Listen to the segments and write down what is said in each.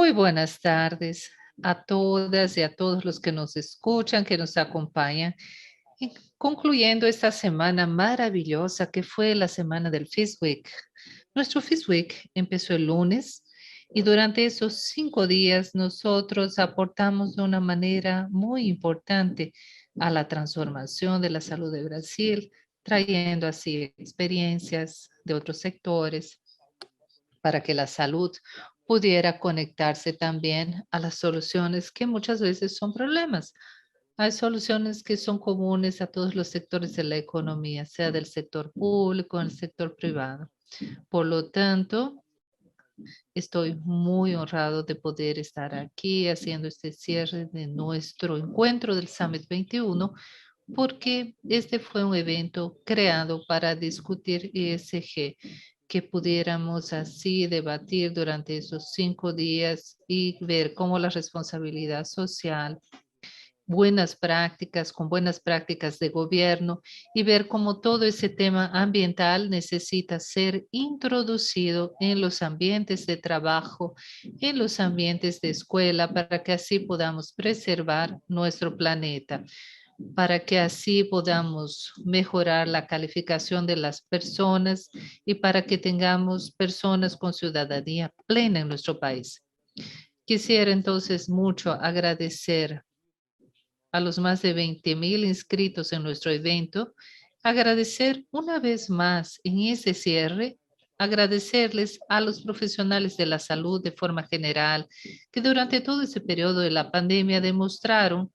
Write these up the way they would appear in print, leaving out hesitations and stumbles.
Muy buenas tardes a todas y a todos los que nos escuchan, que nos acompañan, y concluyendo esta semana maravillosa que fue la semana del Fifth Week. Nuestro Fifth Week empezó el lunes y durante esos 5 días nosotros aportamos de una manera muy importante a la transformación de la salud de Brasil, trayendo así experiencias de otros sectores para que la salud pudiera conectarse también a las soluciones que muchas veces son problemas. Hay soluciones que son comunes a todos los sectores de la economía, sea del sector público o del sector privado. Por lo tanto, estoy muy honrado de poder estar aquí haciendo este cierre de nuestro encuentro del Summit 21, porque este fue un evento creado para discutir ESG, que pudiéramos así debatir durante esos 5 días y ver cómo la responsabilidad social, buenas prácticas, con buenas prácticas de gobierno y ver cómo todo ese tema ambiental necesita ser introducido en los ambientes de trabajo, en los ambientes de escuela, para que así podamos preservar nuestro planeta, para que así podamos mejorar la calificación de las personas y para que tengamos personas con ciudadanía plena en nuestro país. Quisiera entonces mucho agradecer a los más de 20,000 inscritos en nuestro evento, agradecer una vez más en ese cierre, agradecerles a los profesionales de la salud de forma general, que durante todo ese periodo de la pandemia demostraron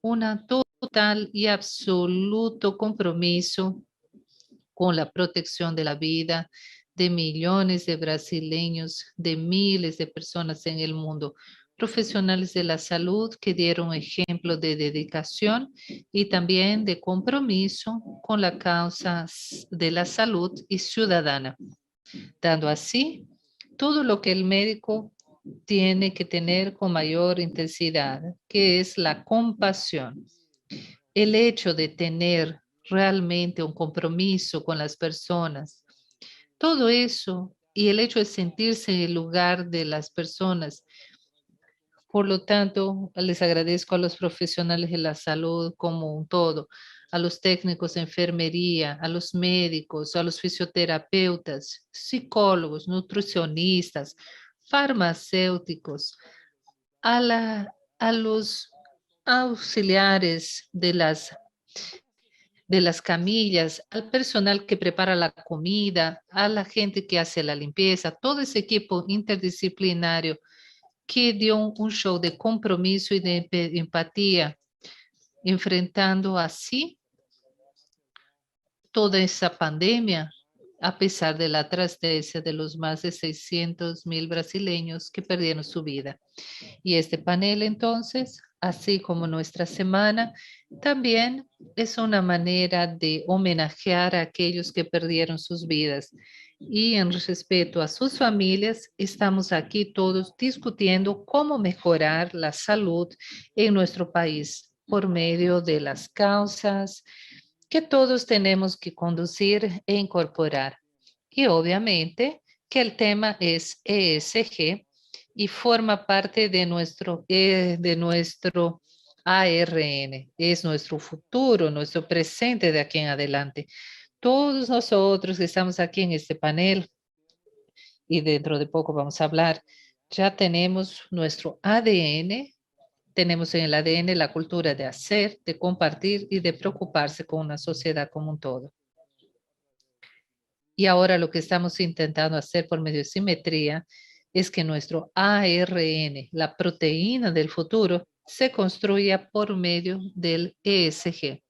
una total y absoluto compromiso con la protección de la vida de millones de brasileños, de miles de personas en el mundo, profesionales de la salud que dieron ejemplo de dedicación y también de compromiso con la causa de la salud y ciudadana, dando así todo lo que el médico tiene que tener con mayor intensidad, que es la compasión. El hecho de tener realmente un compromiso con las personas, todo eso y el hecho de sentirse en el lugar de las personas. Por lo tanto, les agradezco a los profesionales de la salud como un todo, a los técnicos de enfermería, a los médicos, a los fisioterapeutas, psicólogos, nutricionistas, farmacéuticos, a los auxiliares de las camillas, al personal que prepara la comida, a la gente que hace la limpieza, todo ese equipo interdisciplinario que dio un show de compromiso y de empatía, enfrentando así toda esa pandemia, a pesar de la tristeza de los más de 600,000 brasileños que perdieron su vida. Y este panel, entonces, así como nuestra semana, también es una manera de homenajear a aquellos que perdieron sus vidas. Y en respeto a sus familias, estamos aquí todos discutiendo cómo mejorar la salud en nuestro país por medio de las causas que todos tenemos que conducir e incorporar. Y obviamente que el tema es ESG y forma parte de nuestro ARN, es nuestro futuro, nuestro presente de aquí en adelante. Todos nosotros que estamos aquí en este panel, y dentro de poco vamos a hablar, ya tenemos nuestro ADN, tenemos en el ADN la cultura de hacer, de compartir y de preocuparse con una sociedad como un todo. Y ahora lo que estamos intentando hacer por medio de simetría es que nuestro ARN, la proteína del futuro, se construya por medio del ESG.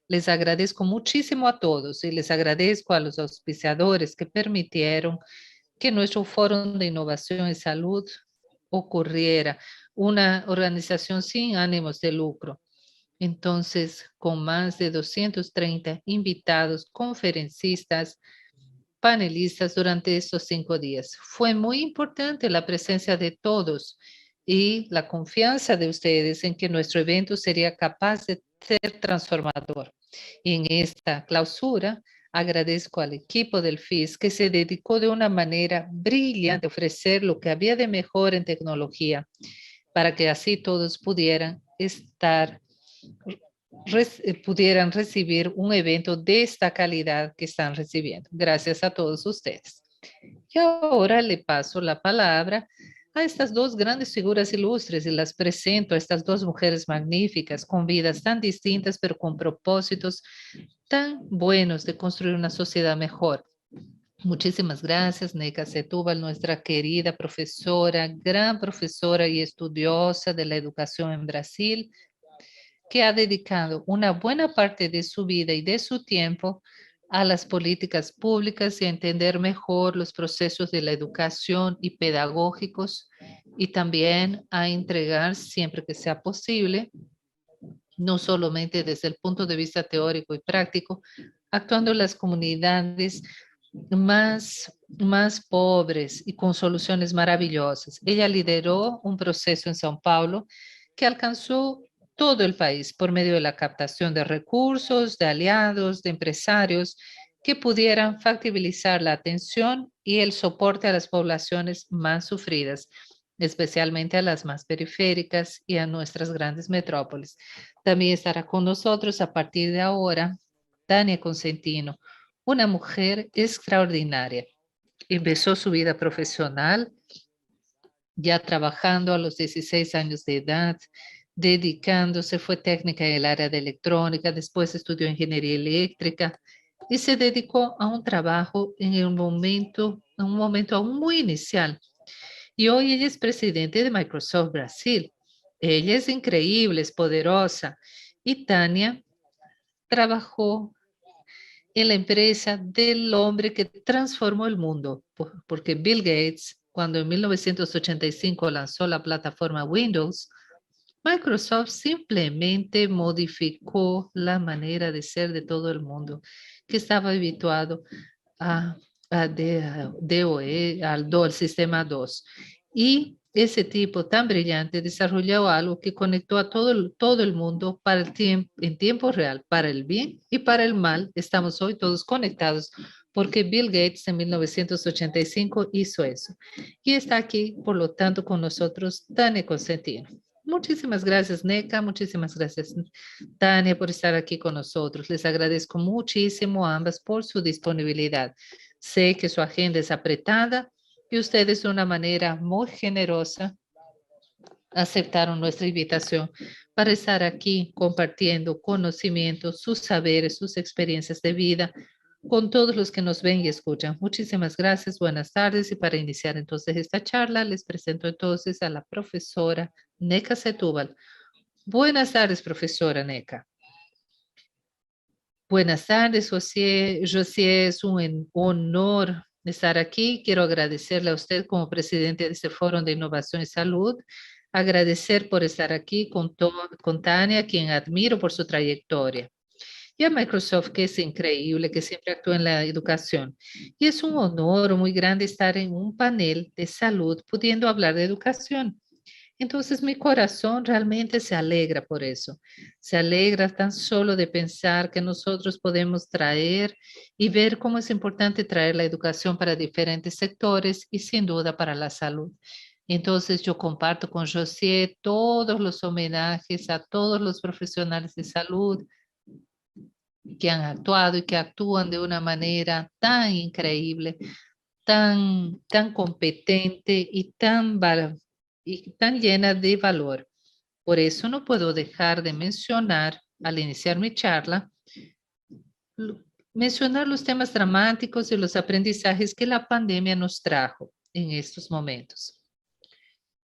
Les agradezco muchísimo a todos y les agradezco a los auspiciadores que permitieron que nuestro Foro de Innovación y Salud ocurriera, una organización sin ánimos de lucro. Entonces, con más de 230 invitados, conferencistas, panelistas durante estos 5 días. Fue muy importante la presencia de todos y la confianza de ustedes en que nuestro evento sería capaz de ser transformador. Y en esta clausura, Agradezco al equipo del FIS que se dedicó de una manera brillante a ofrecer lo que había de mejor en tecnología para que así todos pudieran pudieran recibir un evento de esta calidad que están recibiendo. Gracias a todos ustedes. Y ahora le paso la palabra a estas dos grandes figuras ilustres y las presento a estas dos mujeres magníficas con vidas tan distintas pero con propósitos tan buenos de construir una sociedad mejor. Muchísimas gracias, Neca Setúbal, nuestra querida profesora, gran profesora y estudiosa de la educación en Brasil, que ha dedicado una buena parte de su vida y de su tiempo a las políticas públicas y a entender mejor los procesos de la educación y pedagógicos y también a entregar siempre que sea posible, no solamente desde el punto de vista teórico y práctico, actuando en las comunidades más pobres y con soluciones maravillosas. Ella lideró un proceso en São Paulo que alcanzó todo el país por medio de la captación de recursos, de aliados, de empresarios que pudieran factibilizar la atención y el soporte a las poblaciones más sufridas, especialmente a las más periféricas y a nuestras grandes metrópolis. También estará con nosotros a partir de ahora Tania Consentino, una mujer extraordinaria. Empezó su vida profesional ya trabajando a los 16 años de edad, dedicándose, fue técnica en el área de electrónica, después estudió ingeniería eléctrica y se dedicó a un trabajo en un momento aún muy inicial. Y hoy ella es presidente de Microsoft Brasil. Ella es increíble, es poderosa. Y Tania trabajó en la empresa del hombre que transformó el mundo, porque Bill Gates, cuando en 1985 lanzó la plataforma Windows, Microsoft simplemente modificó la manera de ser de todo el mundo, que estaba habituado a, a DOE, al sistema DOS. Y ese tipo tan brillante desarrolló algo que conectó a todo el mundo para en tiempo real, para el bien y para el mal. Estamos hoy todos conectados porque Bill Gates en 1985 hizo eso. Y está aquí, por lo tanto, con nosotros Tania Consentino. Muchísimas gracias, Neca. Muchísimas gracias, Tania, por estar aquí con nosotros. Les agradezco muchísimo a ambas por su disponibilidad. Sé que su agenda es apretada y ustedes de una manera muy generosa aceptaron nuestra invitación para estar aquí compartiendo conocimientos, sus saberes, sus experiencias de vida con todos los que nos ven y escuchan. Muchísimas gracias, buenas tardes y para iniciar entonces esta charla les presento entonces a la profesora Neca Setúbal. Buenas tardes, profesora Neca. Buenas tardes, José. José, es un honor estar aquí. Quiero agradecerle a usted como presidente de este Foro de Innovación y Salud, agradecer por estar aquí con Tania, quien admiro por su trayectoria, y a Microsoft, que es increíble, que siempre actúa en la educación. Y es un honor muy grande estar en un panel de salud pudiendo hablar de educación. Entonces mi corazón realmente se alegra por eso. Se alegra tan solo de pensar que nosotros podemos traer y ver cómo es importante traer la educación para diferentes sectores y sin duda para la salud. Entonces yo comparto con José todos los homenajes a todos los profesionales de salud que han actuado y que actúan de una manera tan increíble, tan competente y tan llena de valor. Por eso no puedo dejar de mencionar, al iniciar mi charla, mencionar los temas dramáticos y los aprendizajes que la pandemia nos trajo en estos momentos.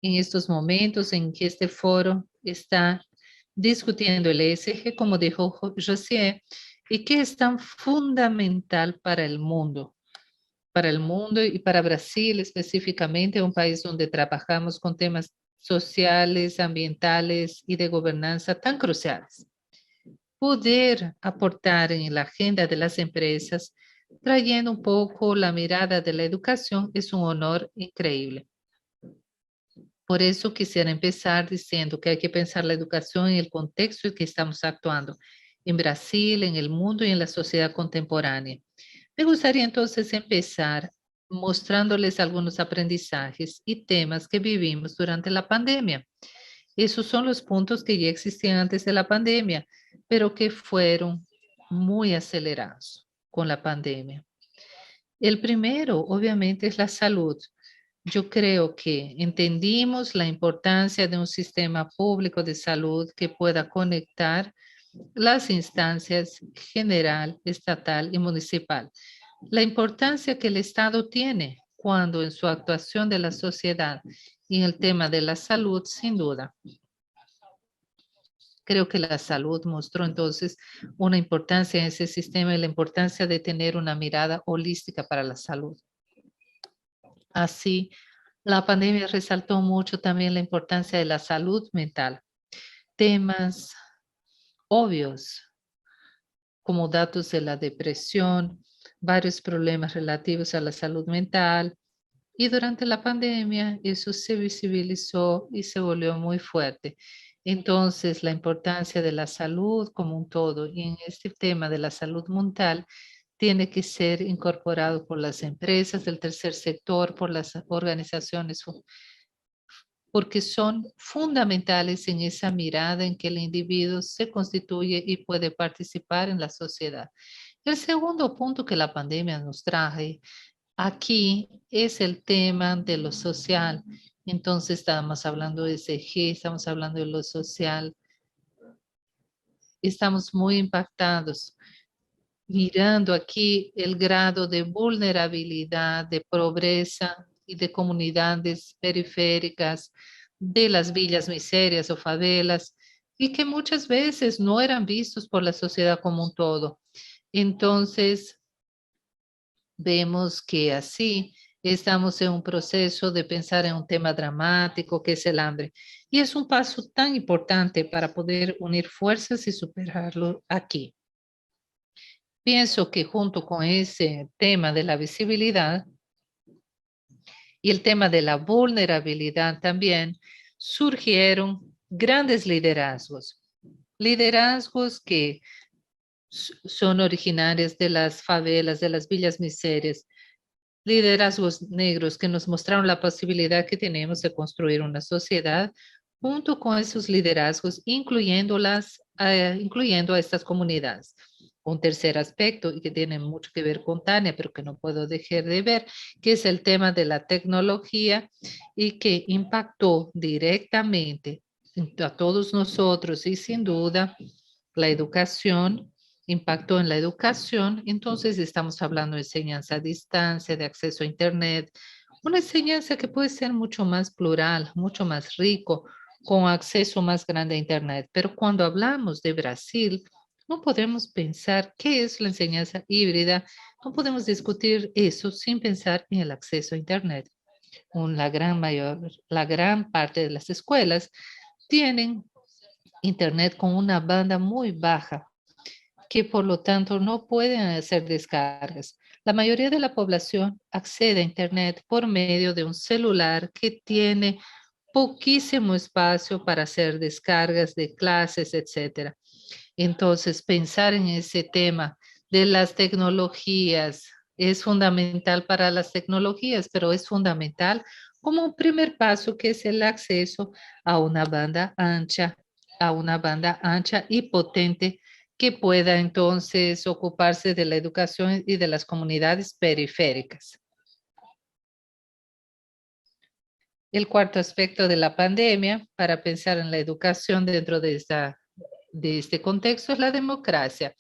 En estos momentos en que este foro está discutiendo el ESG, como dijo José, y que es tan fundamental para el mundo y para Brasil específicamente, un país donde trabajamos con temas sociales, ambientales y de gobernanza tan cruciales. Poder aportar en la agenda de las empresas, trayendo un poco la mirada de la educación, es un honor increíble. Por eso quisiera empezar diciendo que hay que pensar la educación en el contexto en que estamos actuando, en Brasil, en el mundo y en la sociedad contemporánea. Me gustaría entonces empezar mostrándoles algunos aprendizajes y temas que vivimos durante la pandemia. Esos son los puntos que ya existían antes de la pandemia, pero que fueron muy acelerados con la pandemia. El primero, obviamente, es la salud. Yo creo que entendimos la importancia de un sistema público de salud que pueda conectar las instancias general, estatal y municipal. La importancia que el Estado tiene cuando en su actuación de la sociedad y en el tema de la salud, sin duda. Creo que la salud mostró entonces una importancia en ese sistema y la importancia de tener una mirada holística para la salud. Así, la pandemia resaltó mucho también la importancia de la salud mental. Temas obvios como datos de la depresión, varios problemas relativos a la salud mental. Y durante la pandemia eso se visibilizó y se volvió muy fuerte. Entonces, la importancia de la salud como un todo y en este tema de la salud mental tiene que ser incorporado por las empresas del tercer sector, por las organizaciones, porque son fundamentales en esa mirada en que el individuo se constituye y puede participar en la sociedad. El segundo punto que la pandemia nos trae aquí es el tema de lo social. Entonces estamos hablando de SG, estamos hablando de lo social. Estamos muy impactados mirando aquí el grado de vulnerabilidad, de pobreza y de comunidades periféricas, de las villas miserias o favelas, y que muchas veces no eran vistos por la sociedad como un todo. Entonces, vemos que así estamos en un proceso de pensar en un tema dramático que es el hambre. Y es un paso tan importante para poder unir fuerzas y superarlo aquí. Pienso que junto con ese tema de la visibilidad y el tema de la vulnerabilidad también surgieron grandes liderazgos. Liderazgos que son originarios de las favelas, de las villas miserias, liderazgos negros que nos mostraron la posibilidad que tenemos de construir una sociedad junto con esos liderazgos, incluyendo a estas comunidades. Un tercer aspecto y que tiene mucho que ver con Tania, pero que no puedo dejar de ver, que es el tema de la tecnología y que impactó directamente a todos nosotros y sin duda la educación impactó en la educación, entonces estamos hablando de enseñanza a distancia, de acceso a Internet, una enseñanza que puede ser mucho más plural, mucho más rico, con acceso más grande a Internet. Pero cuando hablamos de Brasil, no podemos pensar qué es la enseñanza híbrida, no podemos discutir eso sin pensar en el acceso a Internet. La gran parte de las escuelas tienen Internet con una banda muy baja, que por lo tanto no pueden hacer descargas. La mayoría de la población accede a Internet por medio de un celular que tiene poquísimo espacio para hacer descargas de clases, etcétera. Entonces, pensar en ese tema de las tecnologías es fundamental para las tecnologías, pero es fundamental como un primer paso que es el acceso a una banda ancha y potente que pueda entonces ocuparse de la educación y de las comunidades periféricas. El cuarto aspecto de la pandemia para pensar en la educación dentro de este contexto es la democracia.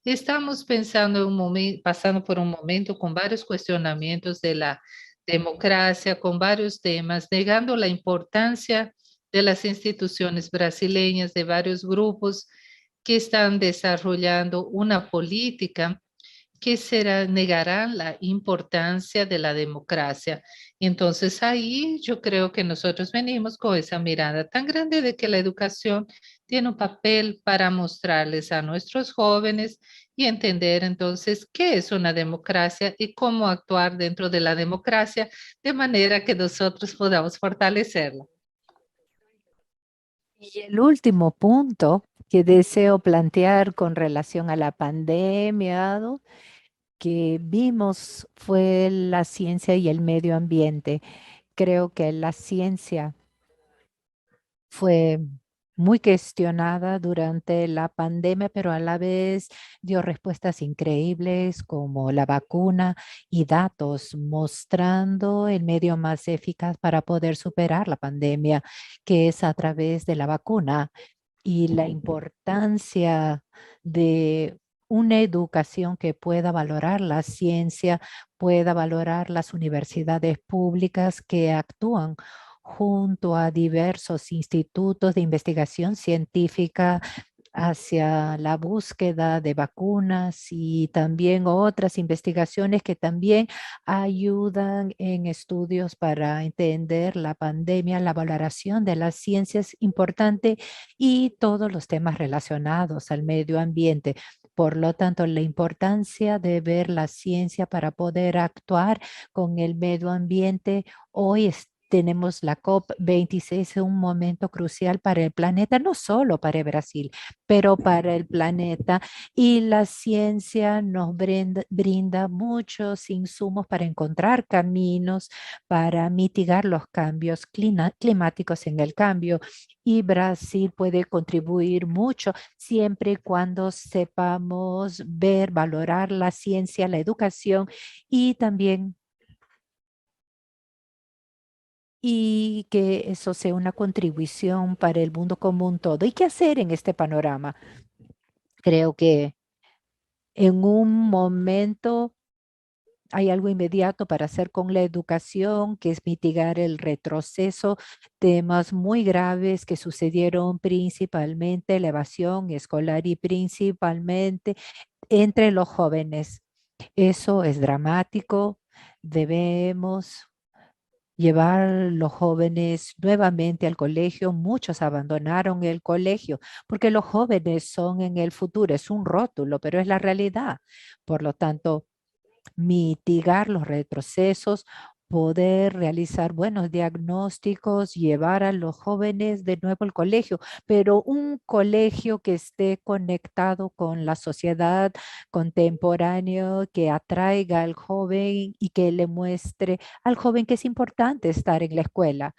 Estamos pensando en un momento, pasando por un momento con varios cuestionamientos de la democracia, con varios temas, negando la importancia de las instituciones brasileñas, de varios grupos que están desarrollando una política que negarán la importancia de la democracia. Entonces ahí yo creo que nosotros venimos con esa mirada tan grande de que la educación tiene un papel para mostrarles a nuestros jóvenes y entender entonces qué es una democracia y cómo actuar dentro de la democracia de manera que nosotros podamos fortalecerla. Y el último punto que deseo plantear con relación a la pandemia, ¿no? que vimos fue la ciencia y el medio ambiente. Creo que la ciencia fue muy cuestionada durante la pandemia, pero a la vez dio respuestas increíbles como la vacuna y datos mostrando el medio más eficaz para poder superar la pandemia, que es a través de la vacuna y la importancia de una educación que pueda valorar la ciencia, pueda valorar las universidades públicas que actúan junto a diversos institutos de investigación científica hacia la búsqueda de vacunas y también otras investigaciones que también ayudan en estudios para entender la pandemia, la valoración de las ciencias importante y todos los temas relacionados al medio ambiente. Por lo tanto, la importancia de ver la ciencia para poder actuar con el medio ambiente hoy tenemos la COP26, un momento crucial para el planeta, no solo para Brasil, pero para el planeta. Y la ciencia nos brinda muchos insumos para encontrar caminos, para mitigar los cambios climáticos en el cambio. Y Brasil puede contribuir mucho siempre y cuando sepamos ver, valorar la ciencia, la educación y también y que eso sea una contribución para el mundo común todo. ¿Y qué hacer en este panorama? Creo que en un momento hay algo inmediato para hacer con la educación, que es mitigar el retroceso, temas muy graves que sucedieron principalmente, la evasión escolar y principalmente entre los jóvenes. Eso es dramático. Debemos llevar los jóvenes nuevamente al colegio. Muchos abandonaron el colegio porque los jóvenes son en el futuro. Es un rótulo, pero es la realidad. Por lo tanto, mitigar los retrocesos, poder realizar buenos diagnósticos, llevar a los jóvenes de nuevo al colegio, pero un colegio que esté conectado con la sociedad contemporánea, que atraiga al joven y que le muestre al joven que es importante estar en la escuela.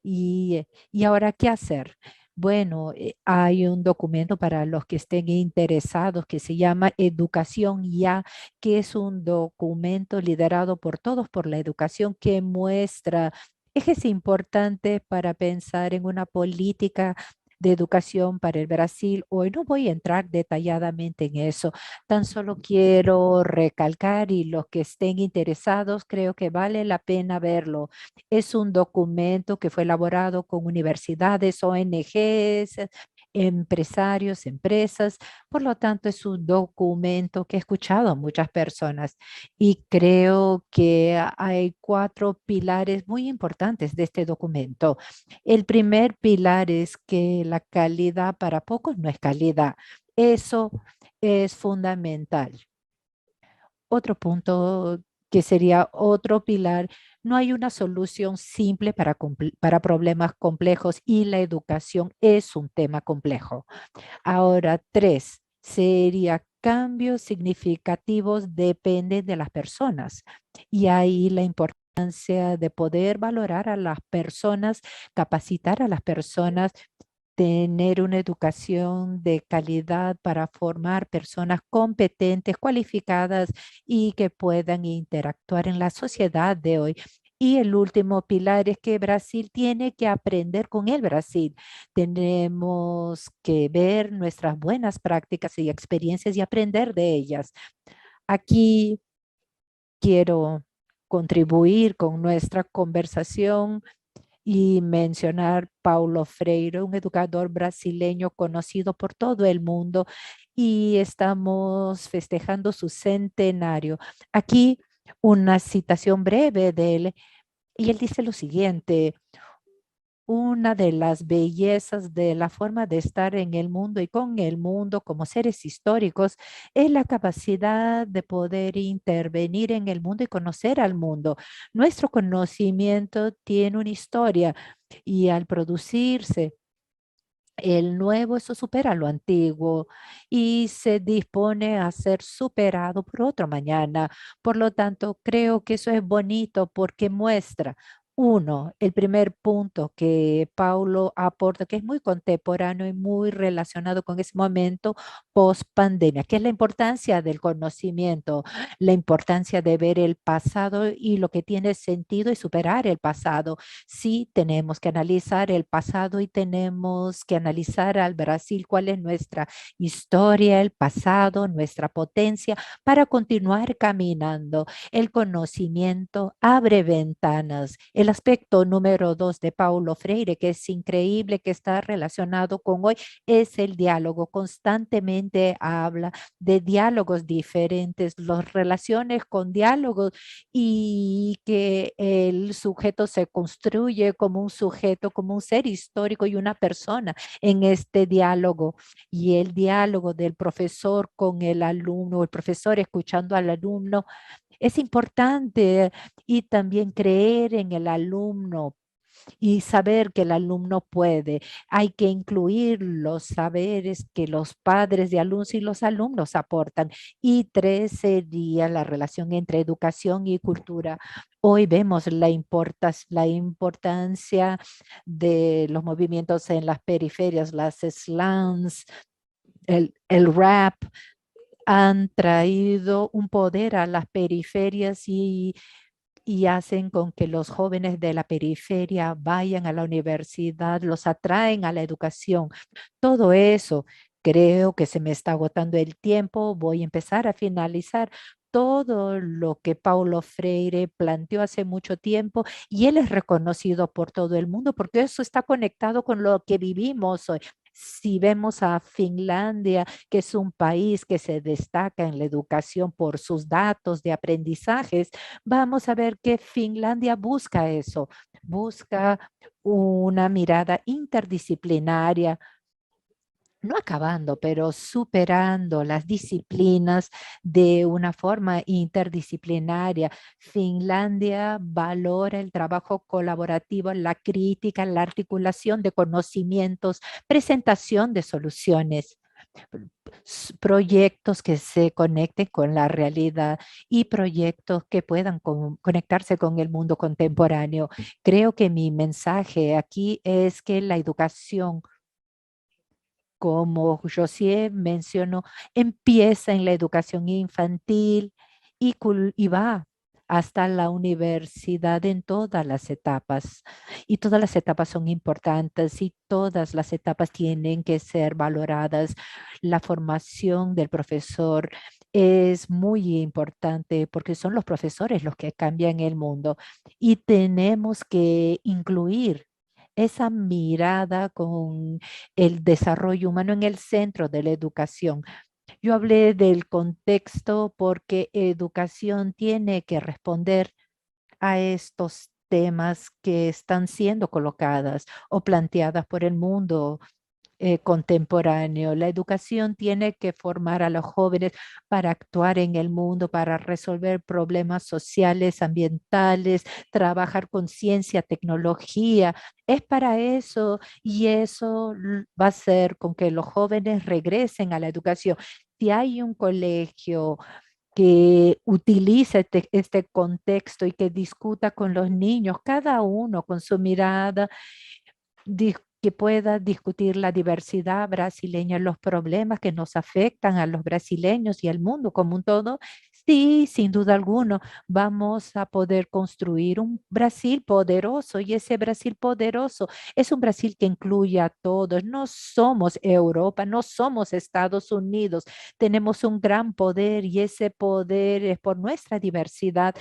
Y ahora, ¿qué hacer? Bueno, hay un documento para los que estén interesados que se llama Educación Ya, que es un documento liderado por Todos por la Educación que muestra ejes importantes para pensar en una política de educación para el Brasil. Hoy no voy a entrar detalladamente en eso, tan solo quiero recalcar y los que estén interesados, creo que vale la pena verlo. Es un documento que fue elaborado con universidades, ONGs, empresarios, empresas. Por lo tanto, es un documento que he escuchado a muchas personas y creo que hay cuatro pilares muy importantes de este documento. El primer pilar es que la calidad para pocos no es calidad. Eso es fundamental. Otro punto que sería otro pilar, no hay una solución simple para problemas complejos y la educación es un tema complejo. Ahora, tres, sería cambios significativos dependen de las personas y ahí la importancia de poder valorar a las personas, capacitar a las personas, tener una educación de calidad para formar personas competentes, cualificadas y que puedan interactuar en la sociedad de hoy. Y el último pilar es que Brasil tiene que aprender con el Brasil. Tenemos que ver nuestras buenas prácticas y experiencias y aprender de ellas. Aquí quiero contribuir con nuestra conversación y mencionar Paulo Freire, un educador brasileño conocido por todo el mundo y estamos festejando su centenario. Aquí una citación breve de él y él dice lo siguiente: una de las bellezas de la forma de estar en el mundo y con el mundo como seres históricos es la capacidad de poder intervenir en el mundo y conocer al mundo. Nuestro conocimiento tiene una historia y al producirse El nuevo, eso supera lo antiguo y se dispone a ser superado por otro mañana. Por lo tanto, creo que eso es bonito porque muestra, uno, el primer punto que Paulo aporta, que es muy contemporáneo y muy relacionado con ese momento post pandemia, que es la importancia del conocimiento, la importancia de ver el pasado y lo que tiene sentido y superar el pasado. Sí, tenemos que analizar el pasado y tenemos que analizar al Brasil, cuál es nuestra historia, el pasado, nuestra potencia para continuar caminando. El conocimiento abre ventanas. El aspecto número 2 de Paulo Freire, que es increíble, que está relacionado con hoy, es el diálogo. Constantemente habla de diálogos diferentes, las relaciones con diálogos y que el sujeto se construye como un sujeto, como un ser histórico y una persona en este diálogo. Y el diálogo del profesor con el alumno, el profesor escuchando al alumno, es importante y también creer en el alumno y saber que el alumno puede. Hay que incluir los saberes que los padres de alumnos y los alumnos aportan. Y tres sería la relación entre educación y cultura. Hoy vemos la importancia de los movimientos en las periferias, las slums, el rap, han traído un poder a las periferias y hacen con que los jóvenes de la periferia vayan a la universidad, los atraen a la educación. Todo eso, creo que se me está agotando el tiempo, voy a empezar a finalizar todo lo que Paulo Freire planteó hace mucho tiempo y él es reconocido por todo el mundo porque eso está conectado con lo que vivimos hoy. Si vemos a Finlandia, que es un país que se destaca en la educación por sus datos de aprendizajes, vamos a ver que Finlandia busca eso, busca una mirada interdisciplinaria, no acabando, pero superando las disciplinas de una forma interdisciplinaria. Finlandia valora el trabajo colaborativo, la crítica, la articulación de conocimientos, presentación de soluciones, proyectos que se conecten con la realidad y proyectos que puedan conectarse con el mundo contemporáneo. Creo que mi mensaje aquí es que la educación, como José mencionó, empieza en la educación infantil y va hasta la universidad en todas las etapas. Y todas las etapas son importantes y todas las etapas tienen que ser valoradas. La formación del profesor es muy importante porque son los profesores los que cambian el mundo y tenemos que incluir esa mirada con el desarrollo humano en el centro de la educación. Yo hablé del contexto porque educación tiene que responder a estos temas que están siendo colocadas o planteadas por el mundo contemporáneo. La educación tiene que formar a los jóvenes para actuar en el mundo, para resolver problemas sociales, ambientales, trabajar con ciencia, tecnología. Es para eso y eso va a ser con que los jóvenes regresen a la educación. Si hay un colegio que utilice este contexto y que discuta con los niños, cada uno con su mirada, que pueda discutir la diversidad brasileña, los problemas que nos afectan a los brasileños y al mundo como un todo. Sí, sin duda alguna, vamos a poder construir un Brasil poderoso y ese Brasil poderoso es un Brasil que incluye a todos. No somos Europa, no somos Estados Unidos. Tenemos un gran poder y ese poder es por nuestra diversidad,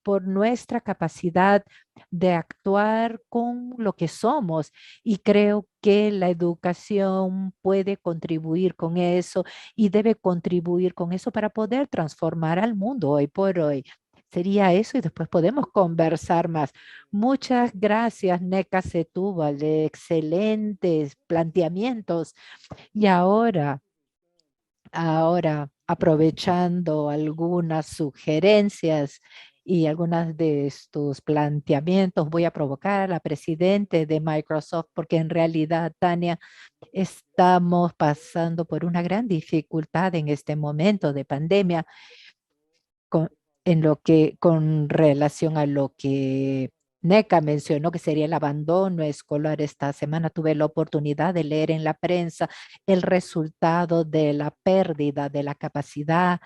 por nuestra capacidad de actuar con lo que somos y creo que la educación puede contribuir con eso y debe contribuir con eso para poder transformar al mundo hoy por hoy. Sería eso y después podemos conversar más. Muchas gracias, Neca Setúbal, de excelentes planteamientos. Y ahora, aprovechando algunas sugerencias y algunos de estos planteamientos voy a provocar a la presidente de Microsoft, porque en realidad, Tania, estamos pasando por una gran dificultad en este momento de pandemia con, con relación a lo que NECA mencionó que sería el abandono escolar. Esta semana tuve la oportunidad de leer en la prensa el resultado de la pérdida de la capacidad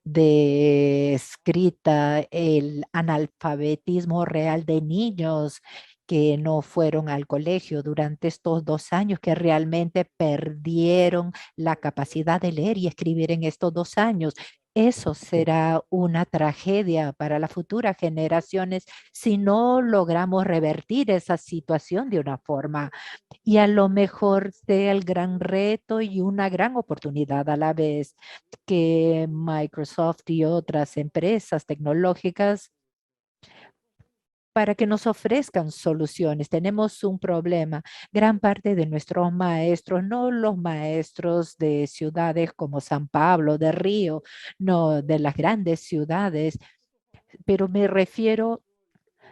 de escrita, el analfabetismo real de niños que no fueron al colegio durante estos 2 años, que realmente perdieron la capacidad de leer y escribir en estos 2 años. Eso será una tragedia para las futuras generaciones si no logramos revertir esa situación de una forma, y a lo mejor sea el gran reto y una gran oportunidad a la vez que Microsoft y otras empresas tecnológicas para que nos ofrezcan soluciones. Tenemos un problema. Gran parte de nuestros maestros, no los maestros de ciudades como San Pablo, de Río, no de las grandes ciudades, pero me refiero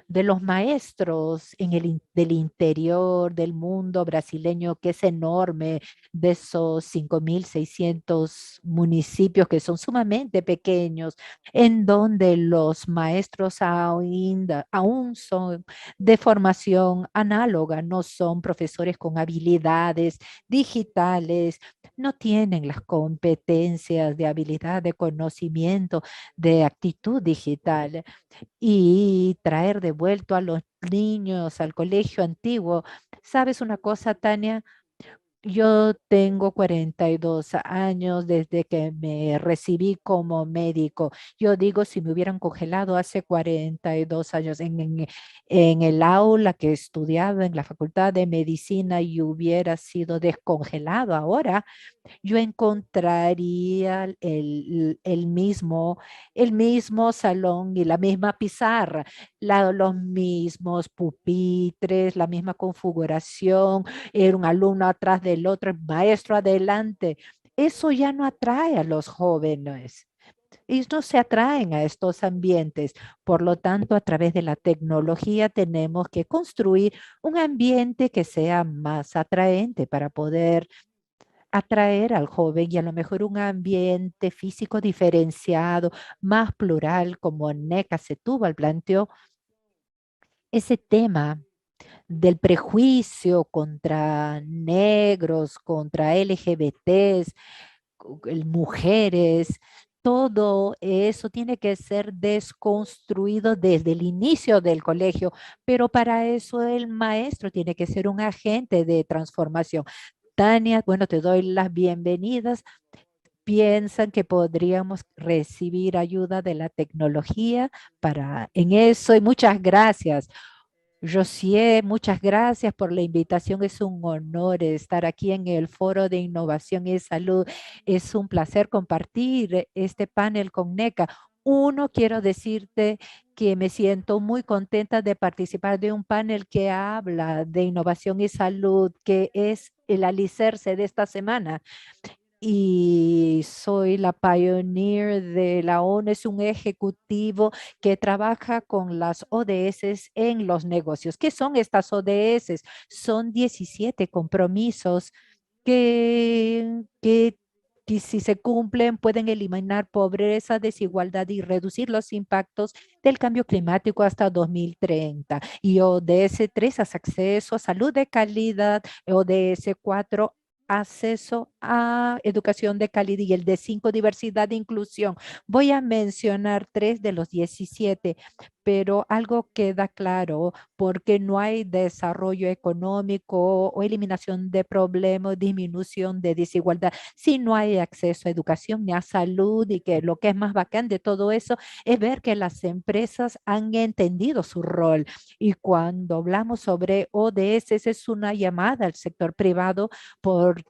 de los maestros del interior del mundo brasileño, que es enorme, de esos 5.600 municipios que son sumamente pequeños, en donde los maestros aún son de formación análoga, no son profesores con habilidades digitales, no tienen las competencias de habilidad, de conocimiento, de actitud digital, y traer de vuelta a los niños al colegio antiguo. ¿Sabes una cosa, Tania? Yo tengo 42 años desde que me recibí como médico. Yo digo, si me hubieran congelado hace 42 años en el aula que estudiaba en la Facultad de Medicina y hubiera sido descongelado ahora, yo encontraría el mismo salón y la misma pizarra, los mismos pupitres, la misma configuración, era un alumno atrás del otro, el maestro adelante. Eso ya no atrae a los jóvenes. Ellos no se atraen a estos ambientes. Por lo tanto, a través de la tecnología tenemos que construir un ambiente que sea más atraente para poder atraer al joven, y a lo mejor un ambiente físico diferenciado, más plural, como NECA Setúbal planteó, ese tema del prejuicio contra negros, contra LGBTs, mujeres. Todo eso tiene que ser desconstruido desde el inicio del colegio, pero para eso el maestro tiene que ser un agente de transformación. Tania, bueno, te doy las bienvenidas. ¿Piensan que podríamos recibir ayuda de la tecnología para en eso? Y muchas gracias. Josié, muchas gracias por la invitación. Es un honor estar aquí en el Foro de Innovación y Salud. Es un placer compartir este panel con NECA. Uno, quiero decirte que me siento muy contenta de participar de un panel que habla de innovación y salud, que es el alicerce de esta semana, y soy la pioneer de la ONU. Es un ejecutivo que trabaja con las ODS en los negocios. ¿Qué son estas ODS? Son 17 compromisos que si se cumplen pueden eliminar pobreza, desigualdad y reducir los impactos del cambio climático hasta 2030. Y ODS 3 es acceso a salud de calidad, ODS 4 acceso a educación de calidad, y el de 5 diversidad e inclusión. Voy a mencionar 3 de los 17, pero algo queda claro: porque no hay desarrollo económico o eliminación de problemas, disminución de desigualdad, si no hay acceso a educación ni a salud. Y que lo que es más bacán de todo eso es ver que las empresas han entendido su rol. Y cuando hablamos sobre ODS, es una llamada al sector privado, porque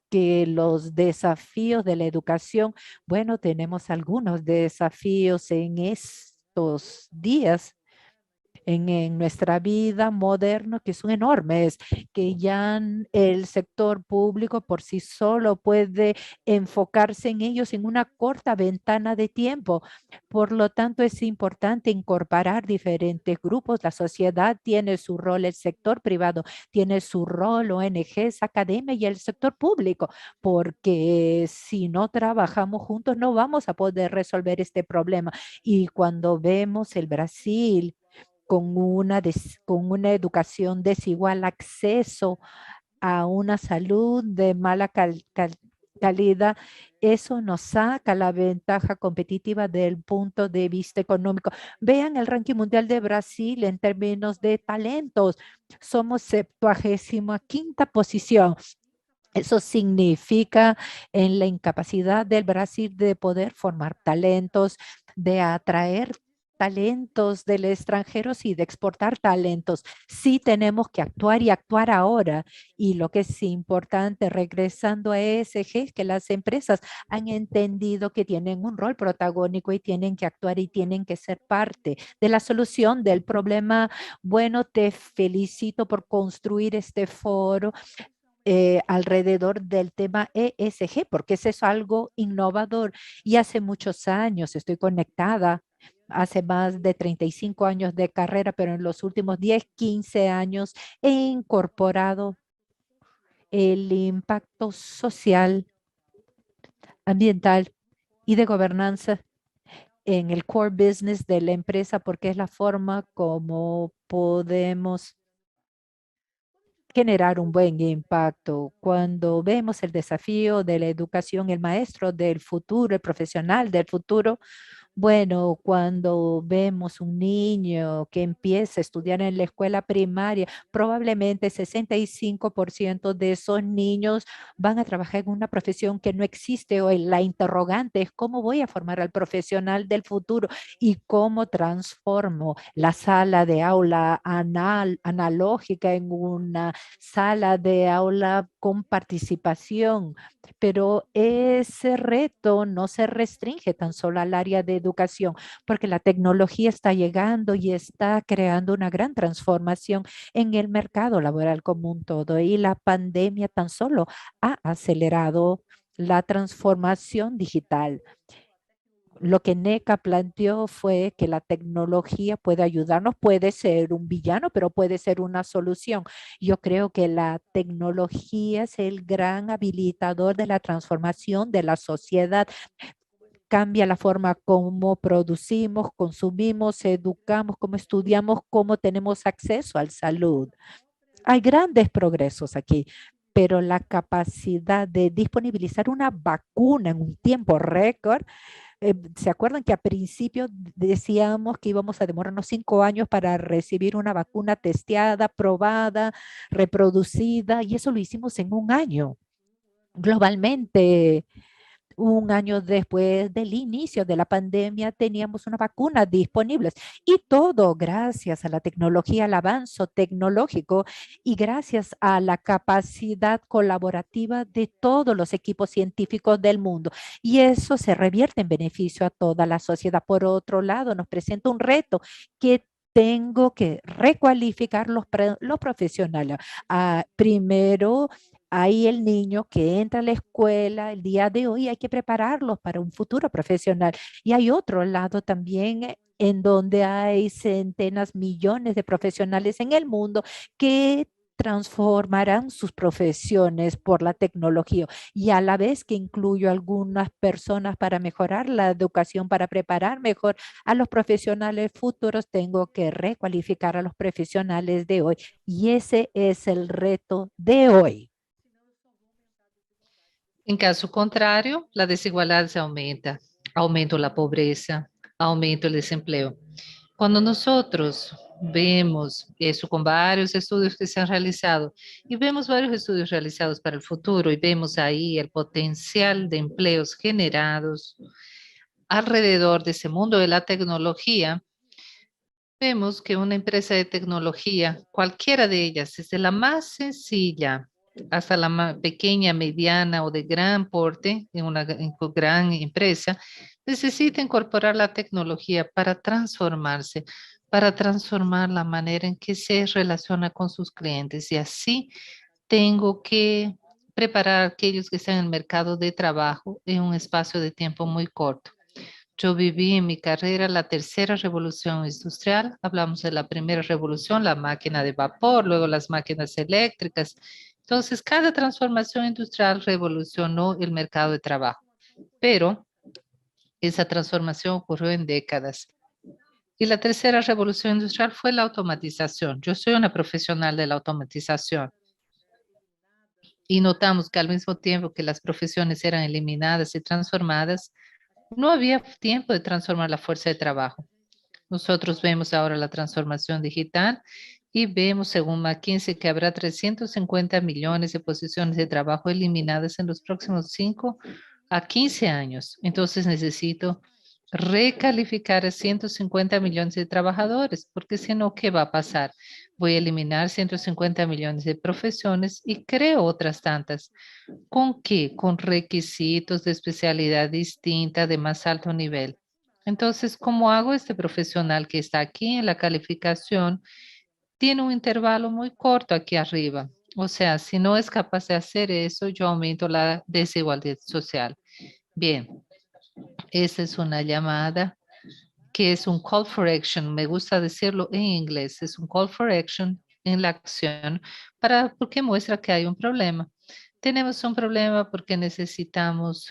los desafíos de la educación, bueno, tenemos algunos desafíos en estos días en nuestra vida moderna, que son enormes, que ya el sector público por sí solo puede enfocarse en ellos en una corta ventana de tiempo. Por lo tanto, es importante incorporar diferentes grupos. La sociedad tiene su rol, el sector privado tiene su rol, ONGs, academia y el sector público, porque si no trabajamos juntos no vamos a poder resolver este problema. Y cuando vemos el Brasil con una educación desigual, acceso a una salud de mala calidad, eso nos saca la ventaja competitiva del punto de vista económico. Vean el ranking mundial de Brasil en términos de talentos. Somos 75ª posición. Eso significa en la incapacidad del Brasil de poder formar talentos, de atraer talentos del extranjero y de exportar talentos. Sí tenemos que actuar y actuar ahora. Y lo que es importante, regresando a ESG, es que las empresas han entendido que tienen un rol protagónico y tienen que actuar y tienen que ser parte de la solución del problema. Bueno, te felicito por construir este foro alrededor del tema ESG, porque es algo innovador. Y hace muchos años estoy conectada, hace más de 35 años de carrera, pero en los últimos 10, 15 años he incorporado el impacto social, ambiental y de gobernanza en el core business de la empresa, porque es la forma como podemos generar un buen impacto. Cuando vemos el desafío de la educación, el maestro del futuro, el profesional del futuro, bueno, cuando vemos un niño que empieza a estudiar en la escuela primaria, probablemente 65% de esos niños van a trabajar en una profesión que no existe hoy. La interrogante es cómo voy a formar al profesional del futuro y cómo transformo la sala de aula analógica en una sala de aula con participación, pero ese reto no se restringe tan solo al área de educación, porque la tecnología está llegando y está creando una gran transformación en el mercado laboral como un todo. Y la pandemia tan solo ha acelerado la transformación digital. Lo que NECA planteó fue que la tecnología puede ayudarnos, puede ser un villano, pero puede ser una solución. Yo creo que la tecnología es el gran habilitador de la transformación de la sociedad. Cambia la forma como producimos, consumimos, educamos, cómo estudiamos, cómo tenemos acceso a la salud. Hay grandes progresos aquí, pero la capacidad de disponibilizar una vacuna en un tiempo récord. ¿Se acuerdan que a principio decíamos que íbamos a demorarnos 5 años para recibir una vacuna testeada, probada, reproducida? Y eso lo hicimos en un año. Globalmente, un año después del inicio de la pandemia, teníamos una vacuna disponible. Y todo gracias a la tecnología, al avance tecnológico y gracias a la capacidad colaborativa de todos los equipos científicos del mundo. Y eso se revierte en beneficio a toda la sociedad. Por otro lado, nos presenta un reto que tengo que recualificar los profesionales. Primero, hay el niño que entra a la escuela el día de hoy, hay que prepararlos para un futuro profesional. Y hay otro lado también en donde hay centenas, millones de profesionales en el mundo que transformarán sus profesiones por la tecnología y a la vez que incluyo algunas personas para mejorar la educación, para preparar mejor a los profesionales futuros, tengo que recualificar a los profesionales de hoy y ese es el reto de hoy. En caso contrário, a desigualdade se aumenta, aumenta a pobreza, aumenta o desemprego. Quando nós vemos isso com vários estudos que se han realizado e vemos vários estudos realizados para o futuro e vemos aí o potencial de empleos generados alrededor desse mundo de la tecnologia, vemos que uma empresa de tecnologia, cualquiera de ellas, desde la más sencilla hasta la más pequeña, mediana o de gran porte en una gran empresa, necesita incorporar la tecnología para transformarse, para transformar la manera en que se relaciona con sus clientes y así tengo que preparar a aquellos que están en el mercado de trabajo en un espacio de tiempo muy corto. Yo viví en mi carrera la tercera revolución industrial. Hablamos de la primera revolución, la máquina de vapor, luego las máquinas eléctricas. Entonces, cada transformación industrial revolucionó el mercado de trabajo, pero esa transformación ocurrió en décadas. Y la tercera revolución industrial fue la automatización. Yo soy una profesional de la automatización y notamos que al mismo tiempo que las profesiones eran eliminadas y transformadas, no había tiempo de transformar la fuerza de trabajo. Nosotros vemos ahora la transformación digital y vemos, según McKinsey, que habrá 350 millones de posiciones de trabajo eliminadas en los próximos 5 a 15 años. Entonces necesito recalificar a 150 millones de trabajadores, porque si no, ¿qué va a pasar? Voy a eliminar 150 millones de profesiones y creo otras tantas. ¿Con qué? Con requisitos de especialidad distinta de más alto nivel. Entonces, ¿cómo hago este profesional que está aquí en la calificación? Tiene un intervalo muy corto aquí arriba. O sea, si no es capaz de hacer eso, yo aumento la desigualdad social. Bien, esa es una llamada que es un call for action. Me gusta decirlo en inglés. Es un call for action en la acción porque muestra que hay un problema. Tenemos un problema porque necesitamos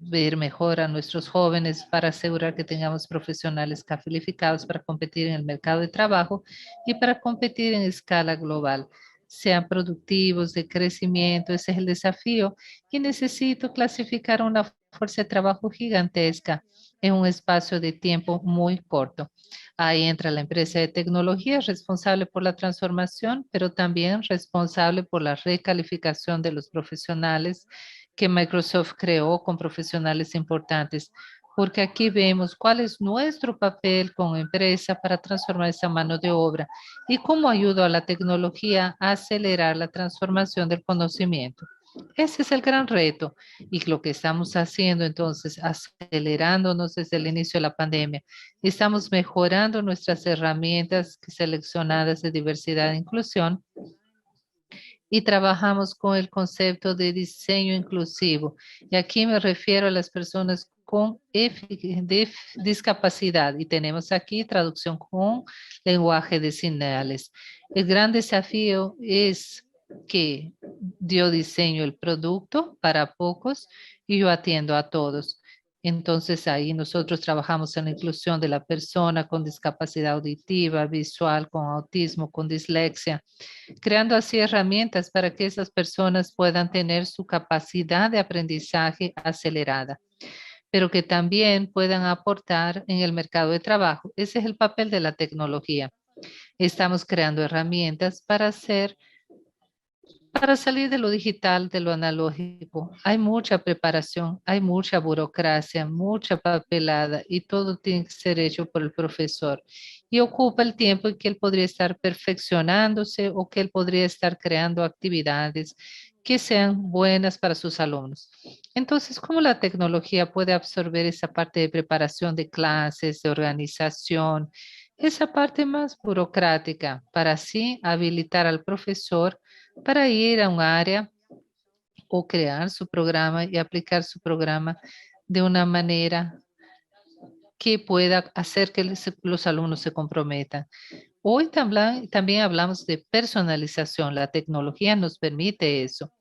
ver mejor a nuestros jóvenes para asegurar que tengamos profesionales calificados para competir en el mercado de trabajo y para competir en escala global. Sean productivos, de crecimiento, ese es el desafío. Y necesito clasificar una fuerza de trabajo gigantesca en un espacio de tiempo muy corto. Ahí entra la empresa de tecnología responsable por la transformación, pero también responsable por la recalificación de los profesionales que Microsoft creó con profesionales importantes, porque aquí vemos cuál es nuestro papel como empresa para transformar esa mano de obra y cómo ayuda a la tecnología a acelerar la transformación del conocimiento. Ese es el gran reto y lo que estamos haciendo entonces, acelerándonos desde el inicio de la pandemia. Estamos mejorando nuestras herramientas seleccionadas de diversidad e inclusión y trabajamos con el concepto de diseño inclusivo. Y aquí me refiero a las personas con discapacidad y tenemos aquí traducción con lenguaje de señales. El gran desafío es que yo diseño el producto para pocos y yo atiendo a todos. Entonces ahí nosotros trabajamos en la inclusión de la persona con discapacidad auditiva, visual, con autismo, con dislexia, creando así herramientas para que esas personas puedan tener su capacidad de aprendizaje acelerada, pero que también puedan aportar en el mercado de trabajo. Ese es el papel de la tecnología. Estamos creando herramientas para salir de lo digital, de lo analógico. Hay mucha preparación, hay mucha burocracia, mucha papelada y todo tiene que ser hecho por el profesor. Y ocupa el tiempo en que él podría estar perfeccionándose o que él podría estar creando actividades que sean buenas para sus alumnos. Entonces, ¿cómo la tecnología puede absorber esa parte de preparación de clases, de organización, esa parte más burocrática, para así habilitar al profesor para ir a un área o crear su programa y aplicar su programa de una manera que pueda hacer que los alumnos se comprometan? Hoy también hablamos de personalización. La tecnología nos permite eso.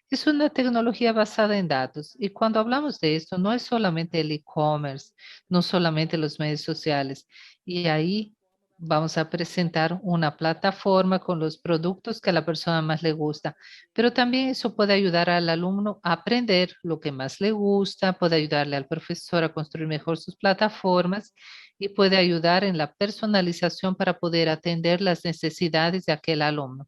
Es una tecnología basada en datos. Y cuando hablamos de esto, no es solamente el e-commerce, no solamente los medios sociales. Y ahí vamos a presentar una plataforma con los productos que a la persona más le gusta. Pero también eso puede ayudar al alumno a aprender lo que más le gusta, puede ayudarle al profesor a construir mejor sus plataformas y puede ayudar en la personalización para poder atender las necesidades de aquel alumno.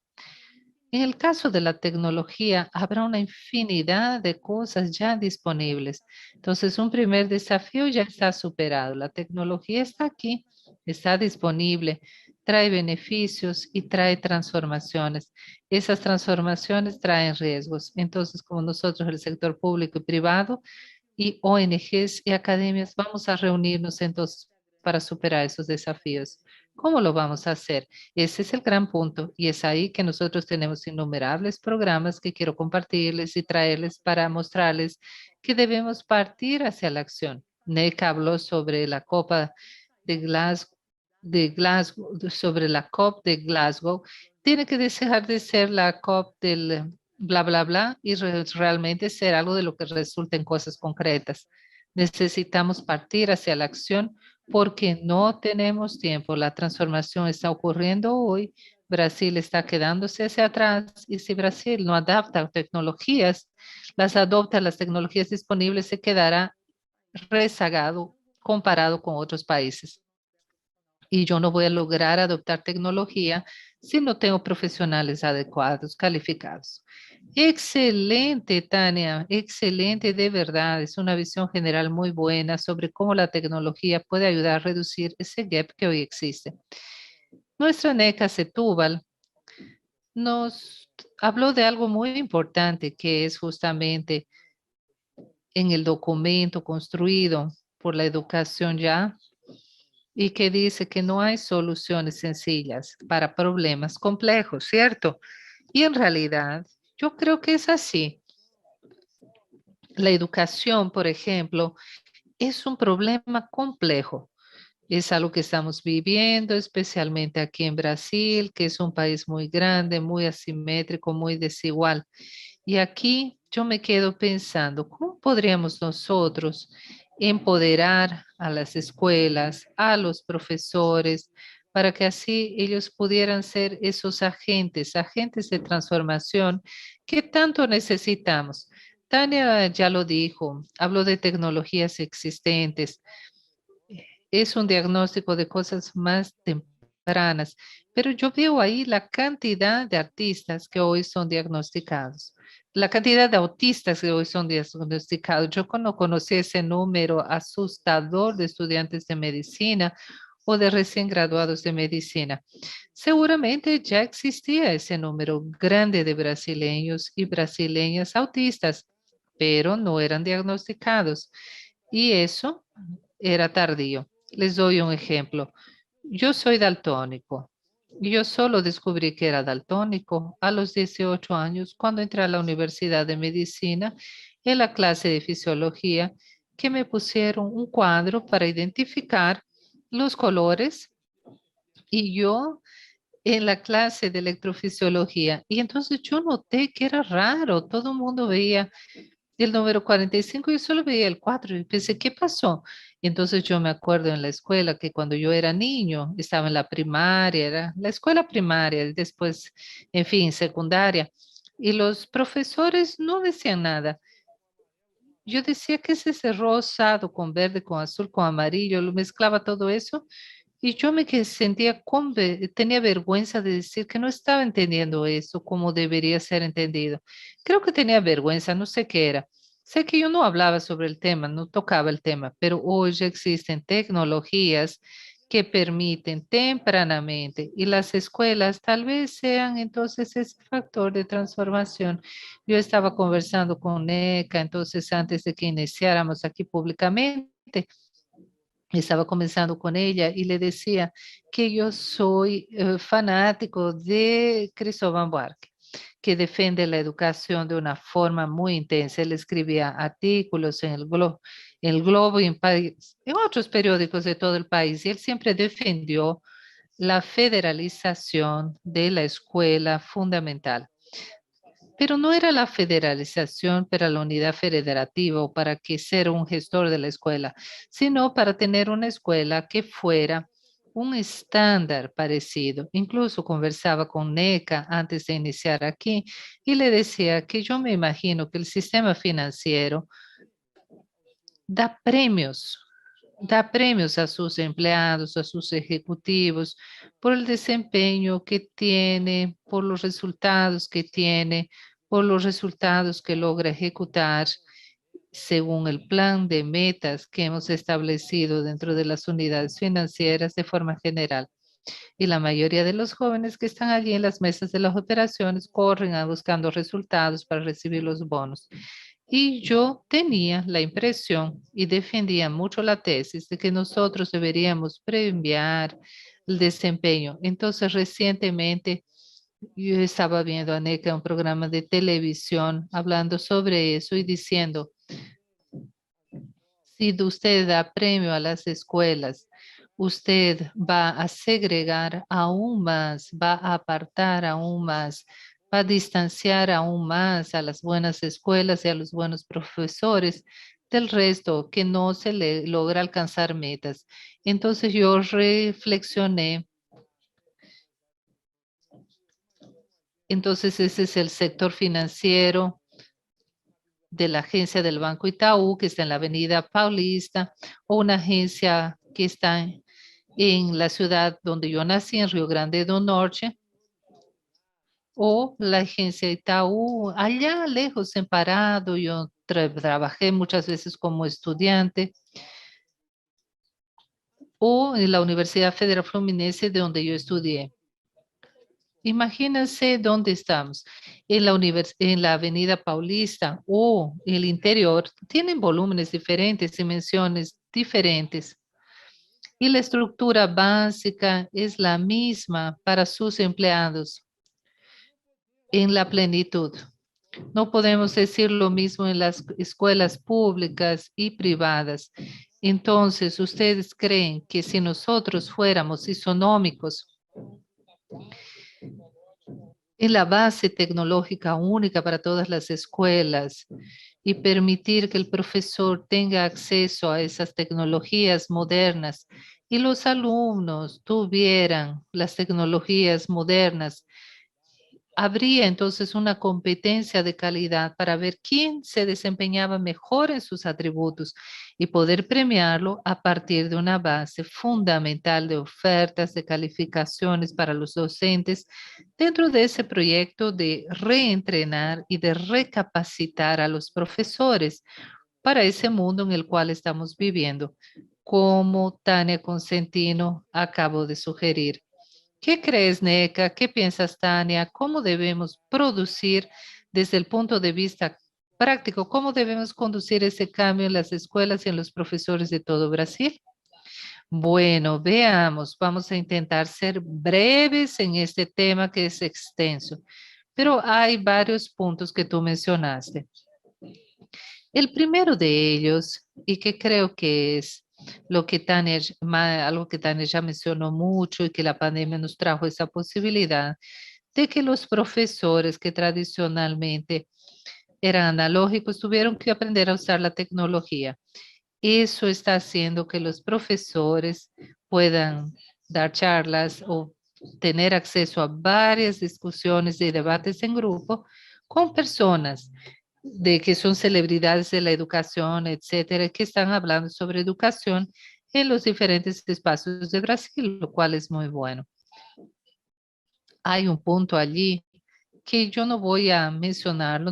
En el caso de la tecnología, habrá una infinidad de cosas ya disponibles. Entonces, un primer desafío ya está superado. La tecnología está aquí, está disponible, trae beneficios y trae transformaciones. Esas transformaciones traen riesgos. Entonces, como nosotros, el sector público y privado y ONGs y academias, vamos a reunirnos entonces para superar esos desafíos. ¿Cómo lo vamos a hacer? Ese es el gran punto y es ahí que nosotros tenemos innumerables programas que quiero compartirles y traerles para mostrarles que debemos partir hacia la acción. NECA habló sobre la Copa de Glasgow, sobre la COP de Glasgow. Tiene que dejar de ser la COP del bla, bla, bla y realmente ser algo de lo que resulte en cosas concretas. Necesitamos partir hacia la acción porque no tenemos tiempo. La transformación está ocurriendo hoy. Brasil está quedándose hacia atrás y si Brasil no adapta tecnologías, adopta las tecnologías disponibles, se quedará rezagado comparado con otros países. Y yo no voy a lograr adoptar tecnología si no tengo profesionales adecuados, calificados. Excelente, Tania, excelente, de verdad. Es una visión general muy buena sobre cómo la tecnología puede ayudar a reducir ese gap que hoy existe. Nuestra NECA Setúbal nos habló de algo muy importante que es justamente en el documento construido por la educación ya y que dice que no hay soluciones sencillas para problemas complejos, ¿cierto? Y en realidad, yo creo que es así. La educación, por ejemplo, es un problema complejo. Es algo que estamos viviendo, especialmente aquí en Brasil, que es un país muy grande, muy asimétrico, muy desigual. Y aquí yo me quedo pensando, ¿cómo podríamos nosotros empoderar a las escuelas, a los profesores, para que así ellos pudieran ser esos agentes, agentes de transformación que tanto necesitamos? Tania ya lo dijo, habló de tecnologías existentes, es un diagnóstico de cosas más tempranas, pero yo veo ahí la cantidad de artistas que hoy son diagnosticados, la cantidad de autistas que hoy son diagnosticados. Yo no conocí ese número asustador de estudiantes de medicina o de recién graduados de medicina. Seguramente ya existía ese número grande de brasileños y brasileñas autistas, pero no eran diagnosticados. Y eso era tardío. Les doy un ejemplo. Yo soy daltónico. Yo solo descubrí que era daltónico a los 18 años cuando entré a la Universidad de Medicina en la clase de fisiología que me pusieron un cuadro para identificar los colores y yo en la clase de electrofisiología. Y entonces yo noté que era raro, todo el mundo veía el número 45 yo solo veía el 4 y pensé, ¿qué pasó? Y entonces yo me acuerdo en la escuela que cuando yo era niño, estaba en la primaria, era la escuela primaria, y después, en fin, secundaria, y los profesores no decían nada. Yo decía, ¿qué es ese rosado con verde, con azul, con amarillo? Lo mezclaba todo eso y yo me que sentía, tenía vergüenza de decir que no estaba entendiendo eso como debería ser entendido. Creo que tenía vergüenza, no sé qué era. Sé que yo no hablaba sobre el tema, no tocaba el tema, pero hoy ya existen tecnologías que permiten tempranamente y las escuelas tal vez sean entonces ese factor de transformación. Yo estaba conversando con NECA, entonces antes de que iniciáramos aquí públicamente, estaba comenzando con ella y le decía que yo soy fanático de Cristóbal Buarque, que defiende la educación de una forma muy intensa. Él escribía artículos en el Globo y en otros periódicos de todo el país y él siempre defendió la federalización de la escuela fundamental. Pero no era la federalización para la unidad federativa o para que ser un gestor de la escuela, sino para tener una escuela que fuera un estándar parecido. Incluso conversaba con NECA antes de iniciar aquí y le decía que yo me imagino que el sistema financiero da premios, da premios a sus empleados, a sus ejecutivos, por el desempeño que tiene, por los resultados que tiene, por los resultados que logra ejecutar según el plan de metas que hemos establecido dentro de las unidades financieras de forma general. Y la mayoría de los jóvenes que están allí en las mesas de las operaciones corren a buscando resultados para recibir los bonos. Y yo tenía la impresión y defendía mucho la tesis de que nosotros deberíamos premiar el desempeño. Entonces, recientemente yo estaba viendo a NECA un programa de televisión hablando sobre eso y diciendo, si usted da premio a las escuelas, usted va a segregar aún más, va a apartar aún más, va a distanciar aún más a las buenas escuelas y a los buenos profesores del resto que no se le logra alcanzar metas. Entonces yo reflexioné. Entonces ese es el sector financiero de la agencia del Banco Itaú, que está en la Avenida Paulista, o una agencia que está en la ciudad donde yo nací, en Río Grande do Norte, o la agencia Itaú, allá lejos, en Parado. Yo trabajé muchas veces como estudiante, o en la Universidad Federal Fluminense, de donde yo estudié. Imagínense dónde estamos. En la Avenida Paulista o el interior tienen volúmenes diferentes, dimensiones diferentes. Y la estructura básica es la misma para sus empleados en la plenitud. No podemos decir lo mismo en las escuelas públicas y privadas. Entonces, ¿ustedes creen que si nosotros fuéramos isonómicos en la base tecnológica única para todas las escuelas y permitir que el profesor tenga acceso a esas tecnologías modernas y los alumnos tuvieran las tecnologías modernas? Habría entonces una competencia de calidad para ver quién se desempeñaba mejor en sus atributos y poder premiarlo a partir de una base fundamental de ofertas, de calificaciones para los docentes dentro de ese proyecto de reentrenar y de recapacitar a los profesores para ese mundo en el cual estamos viviendo, como Tania Consentino acabó de sugerir. ¿Qué crees, Neca? ¿Qué piensas, Tania? ¿Cómo debemos producir desde el punto de vista práctico? ¿Cómo debemos conducir ese cambio en las escuelas y en los profesores de todo Brasil? Bueno, veamos, vamos a intentar ser breves en este tema que es extenso, pero hay varios puntos que tú mencionaste. El primero de ellos, y que creo que es lo que Tania, algo que Tania ya mencionó mucho y que la pandemia nos trajo esa posibilidad de que los profesores que tradicionalmente eran analógicos tuvieron que aprender a usar la tecnología. Eso está haciendo que los profesores puedan dar charlas o tener acceso a varias discusiones y debates en grupo con personas de que son celebridades de la educación, etcétera, que están hablando sobre educación en los diferentes espacios de Brasil, lo cual es muy bueno. Hay un punto allí que yo no voy a mencionarlo,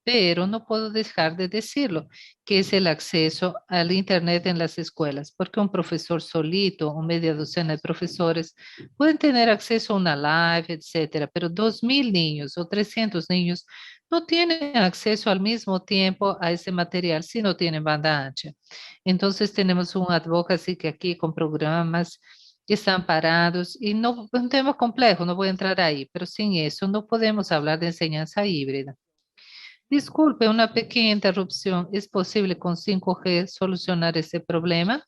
pero no puedo dejar de decirlo, que es el acceso al Internet en las escuelas, porque un profesor solito o media docena de profesores pueden tener acceso a una live, etcétera, pero 2.000 niños o 300 niños no tienen acceso al mismo tiempo a ese material si no tienen banda ancha. Entonces tenemos un advocacy que aquí con programas que están parados y no, es un tema complejo, no voy a entrar ahí, pero sin eso no podemos hablar de enseñanza híbrida. Disculpe, una pequeña interrupción. ¿Es posible con 5G solucionar ese problema?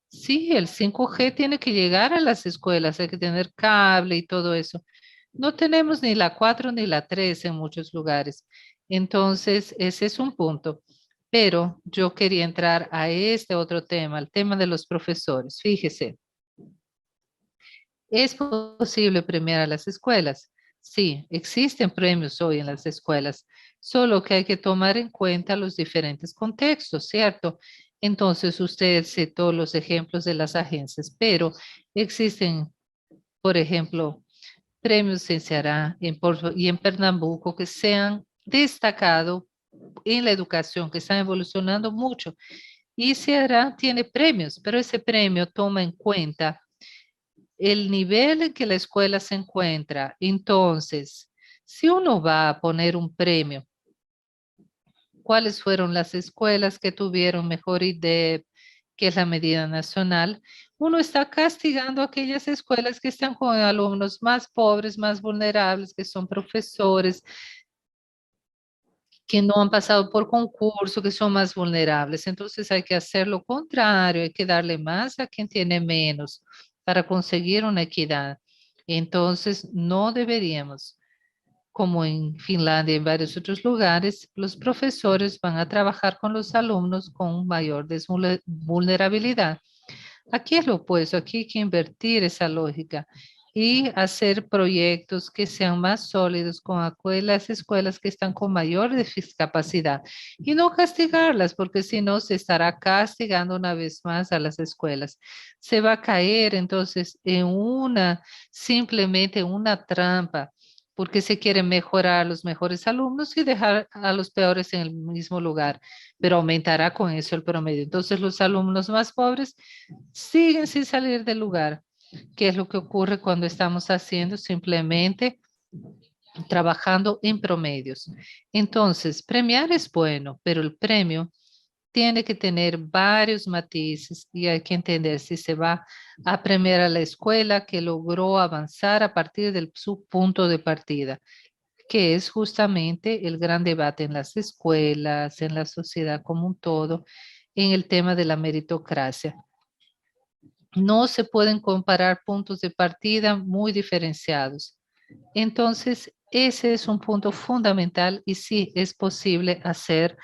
Sí, el 5G tiene que llegar a las escuelas, hay que tener cable y todo eso. No tenemos ni la 4 ni la 3 en muchos lugares. Entonces, ese es un punto. Pero yo quería entrar a este otro tema, el tema de los profesores. Fíjese. ¿Es posible premiar a las escuelas? Sí, existen premios hoy en las escuelas, solo que hay que tomar en cuenta los diferentes contextos, ¿cierto? Entonces, usted citó los ejemplos de las agencias, pero existen, por ejemplo, premios en Ceará y en Pernambuco que se han destacado en la educación, que están evolucionando mucho. Y Ceará tiene premios, pero ese premio toma en cuenta el nivel en que la escuela se encuentra. Entonces, si uno va a poner un premio, ¿cuáles fueron las escuelas que tuvieron mejor IDEP? que es la medida nacional, uno está castigando aquellas escuelas que están con alumnos más pobres, más vulnerables, que son profesores, que no han pasado por concurso, que son más vulnerables. Entonces hay que hacer lo contrario, hay que darle más a quien tiene menos para conseguir una equidad. Entonces no deberíamos, como en Finlandia y en varios otros lugares, los profesores van a trabajar con los alumnos con mayor vulnerabilidad. Aquí es lo opuesto, aquí hay que invertir esa lógica y hacer proyectos que sean más sólidos con las escuelas que están con mayor discapacidad y no castigarlas, porque si no se estará castigando una vez más a las escuelas. Se va a caer entonces en simplemente una trampa, porque se quiere mejorar a los mejores alumnos y dejar a los peores en el mismo lugar, pero aumentará con eso el promedio. Entonces los alumnos más pobres siguen sin salir del lugar. ¿Qué es lo que ocurre cuando estamos haciendo simplemente trabajando en promedios? Entonces, premiar es bueno, pero el premio tiene que tener varios matices y hay que entender si se va a premiar a la escuela que logró avanzar a partir de su punto de partida, que es justamente el gran debate en las escuelas, en la sociedad como un todo, en el tema de la meritocracia. No se pueden comparar puntos de partida muy diferenciados. Entonces, ese es un punto fundamental y sí es posible hacer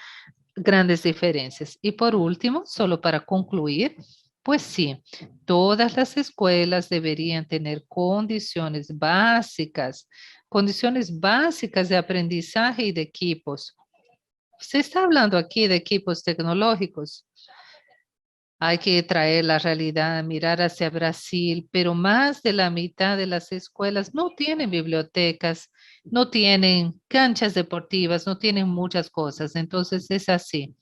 grandes diferencias. Y por último, solo para concluir, pues sí, todas las escuelas deberían tener condiciones básicas de aprendizaje y de equipos. Se está hablando aquí de equipos tecnológicos. Hay que traer la realidad, mirar hacia Brasil, pero más de la mitad de las escuelas no tienen bibliotecas, no tienen canchas deportivas, no tienen muchas cosas. Entonces es así.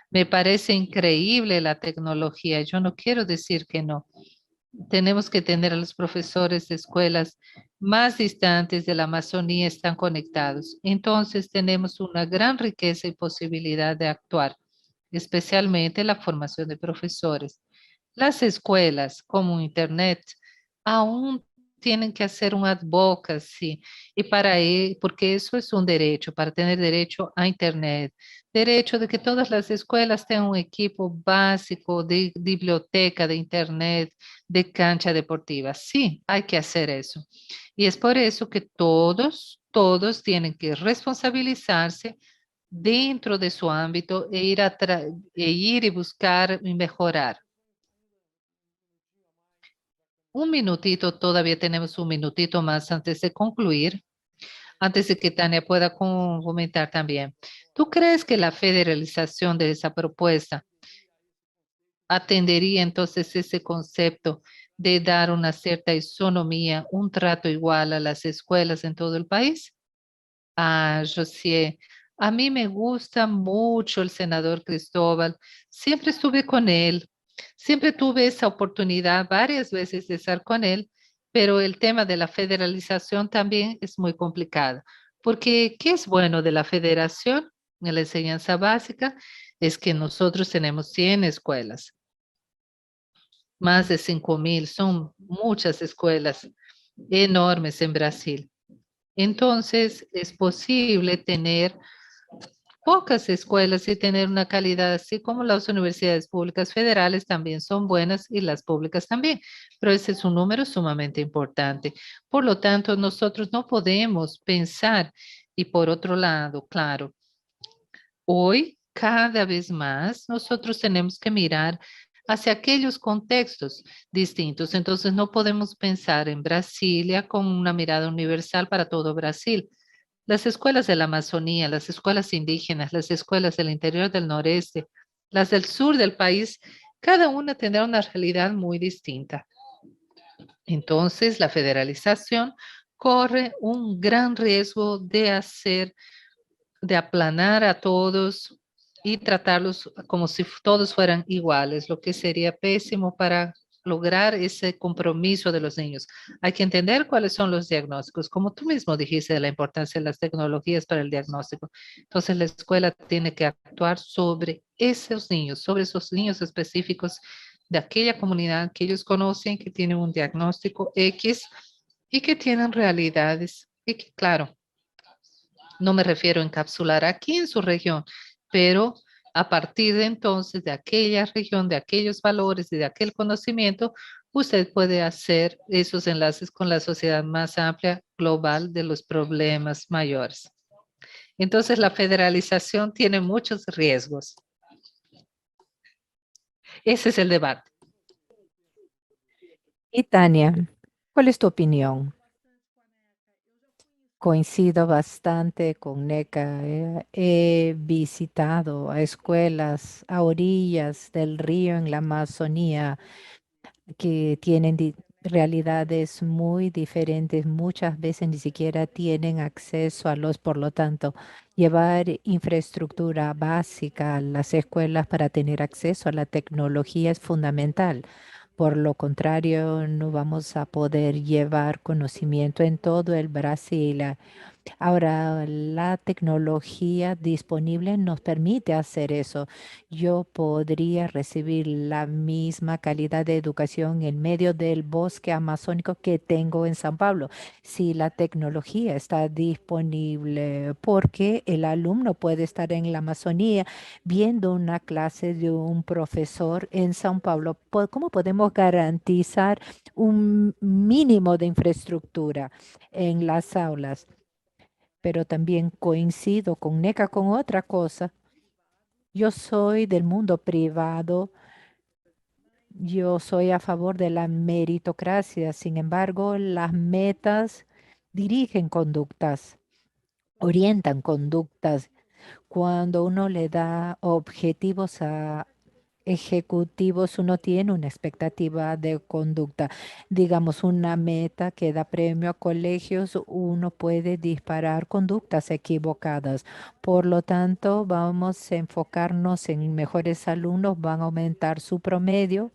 Me parece increíble la tecnología. Yo no quiero decir que no. Tenemos que tener a los profesores de escuelas más distantes de la Amazonía, están conectados. Entonces tenemos una gran riqueza y posibilidad de actuar, especialmente la formación de profesores. Las escuelas como Internet aún tienen que hacer un advocacy y porque eso es un derecho, para tener derecho a Internet, derecho de que todas las escuelas tengan un equipo básico de biblioteca, de Internet, de cancha deportiva. Sí, hay que hacer eso. Y es por eso que todos tienen que responsabilizarse dentro de su ámbito e ir y buscar y mejorar. Un minutito, todavía tenemos un minutito más antes de concluir, antes de que Tania pueda comentar también. ¿Tú crees que la federalización de esa propuesta atendería entonces ese concepto de dar una cierta isonomía, un trato igual a las escuelas en todo el país? Ah, José, a mí me gusta mucho el senador Cristóbal. Siempre estuve con él. Siempre tuve esa oportunidad varias veces de estar con él, pero el tema de la federalización también es muy complicado. Porque, ¿qué es bueno de la federación en la enseñanza básica? Es que nosotros tenemos 100 escuelas, más de 5.000, son muchas escuelas enormes en Brasil. Entonces, es posible tener pocas escuelas y tener una calidad así como las universidades públicas federales también son buenas y las públicas también, pero ese es un número sumamente importante. Por lo tanto, nosotros no podemos pensar y por otro lado, claro, hoy cada vez más nosotros tenemos que mirar hacia aquellos contextos distintos. Entonces, no podemos pensar en Brasilia con una mirada universal para todo Brasil. Las escuelas de la Amazonía, las escuelas indígenas, las escuelas del interior del noreste, las del sur del país, cada una tendrá una realidad muy distinta. Entonces, la federalización corre un gran riesgo de aplanar a todos y tratarlos como si todos fueran iguales, lo que sería pésimo para lograr ese compromiso de los niños. Hay que entender cuáles son los diagnósticos, como tú mismo dijiste de la importancia de las tecnologías para el diagnóstico. Entonces, la escuela tiene que actuar sobre esos niños específicos de aquella comunidad que ellos conocen, que tienen un diagnóstico X y que tienen realidades. Y que, claro, no me refiero a encapsular aquí en su región, pero a partir de entonces, de aquella región, de aquellos valores y de aquel conocimiento, usted puede hacer esos enlaces con la sociedad más amplia, global, de los problemas mayores. Entonces, la federalización tiene muchos riesgos. Ese es el debate. Y Tania, ¿cuál es tu opinión? Coincido bastante con NECA. He visitado a escuelas a orillas del río en la Amazonía que tienen realidades muy diferentes. Muchas veces ni siquiera tienen acceso a por lo tanto, llevar infraestructura básica a las escuelas para tener acceso a la tecnología es fundamental. Por lo contrario, no vamos a poder llevar conocimiento en todo el Brasil. Ahora, la tecnología disponible nos permite hacer eso. Yo podría recibir la misma calidad de educación en medio del bosque amazónico que tengo en San Pablo, si la tecnología está disponible, porque el alumno puede estar en la Amazonía viendo una clase de un profesor en San Pablo. ¿Cómo podemos garantizar un mínimo de infraestructura en las aulas? Pero también coincido con NECA con otra cosa. Yo soy del mundo privado, yo soy a favor de la meritocracia, sin embargo, las metas dirigen conductas, orientan conductas. Cuando uno le da objetivos a ejecutivos, uno tiene una expectativa de conducta. Digamos, una meta que da premio a colegios, uno puede disparar conductas equivocadas. Por lo tanto, vamos a enfocarnos en mejores alumnos, van a aumentar su promedio,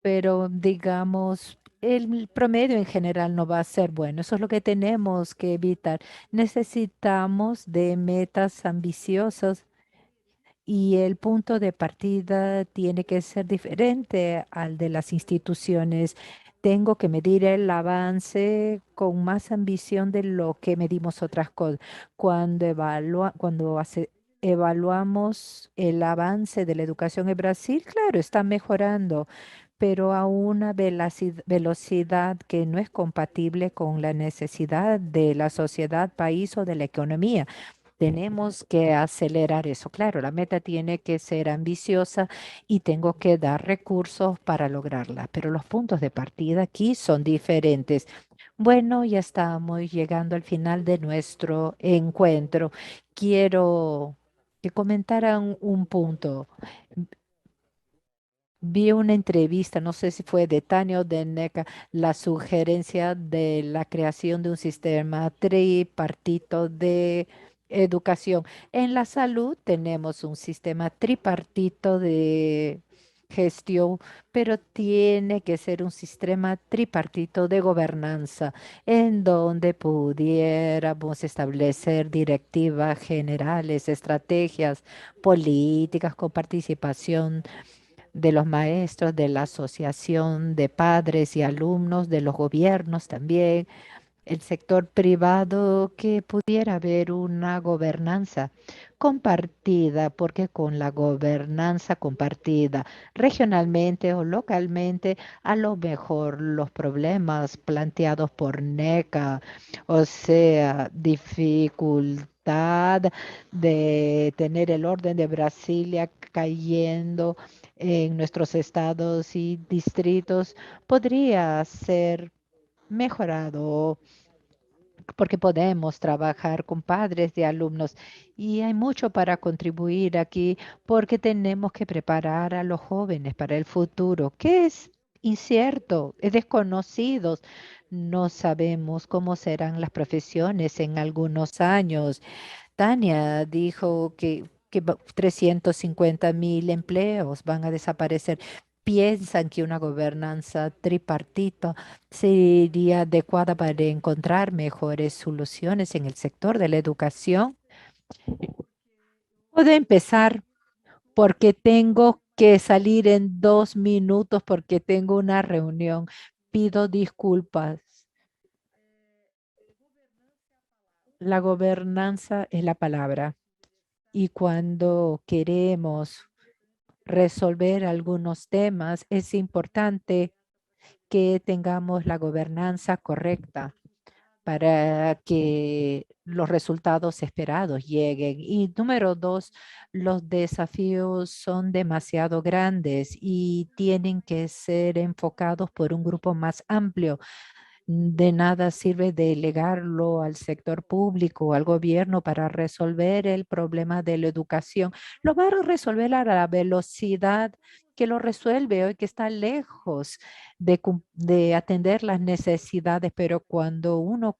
pero digamos, el promedio en general no va a ser bueno. Eso es lo que tenemos que evitar. Necesitamos de metas ambiciosas y el punto de partida tiene que ser diferente al de las instituciones. Tengo que medir el avance con más ambición de lo que medimos otras cosas. Evaluamos el avance de la educación en Brasil, claro, está mejorando, pero a una velocidad que no es compatible con la necesidad de la sociedad, país o de la economía. Tenemos que acelerar eso. Claro, la meta tiene que ser ambiciosa y tengo que dar recursos para lograrla, pero los puntos de partida aquí son diferentes. Bueno, ya estamos llegando al final de nuestro encuentro. Quiero que comentaran un punto. Vi una entrevista, no sé si fue de Tania o de NECA, la sugerencia de la creación de un sistema tripartito de educación. En la salud tenemos un sistema tripartito de gestión, pero tiene que ser un sistema tripartito de gobernanza en donde pudiéramos establecer directivas generales, estrategias políticas con participación de los maestros, de la asociación de padres y alumnos, de los gobiernos también, el sector privado, que pudiera haber una gobernanza compartida, porque con la gobernanza compartida regionalmente o localmente, a lo mejor los problemas planteados por NECA, o sea, dificultad de tener el orden de Brasilia cayendo en nuestros estados y distritos, podría ser mejorado porque podemos trabajar con padres de alumnos y hay mucho para contribuir aquí porque tenemos que preparar a los jóvenes para el futuro, que es incierto, es desconocido. No sabemos cómo serán las profesiones en algunos años. Tania dijo que 350.000 empleos van a desaparecer. ¿Piensan que una gobernanza tripartita sería adecuada para encontrar mejores soluciones en el sector de la educación? Puede empezar porque tengo que salir en 2 minutos porque tengo una reunión. Pido disculpas. La gobernanza es la palabra. Y cuando queremos resolver algunos temas, es importante que tengamos la gobernanza correcta para que los resultados esperados lleguen. Y número dos, los desafíos son demasiado grandes y tienen que ser enfocados por un grupo más amplio. De nada sirve delegarlo al sector público o al gobierno para resolver el problema de la educación. Lo va a resolver a la velocidad que lo resuelve hoy, que está lejos de atender las necesidades, pero cuando uno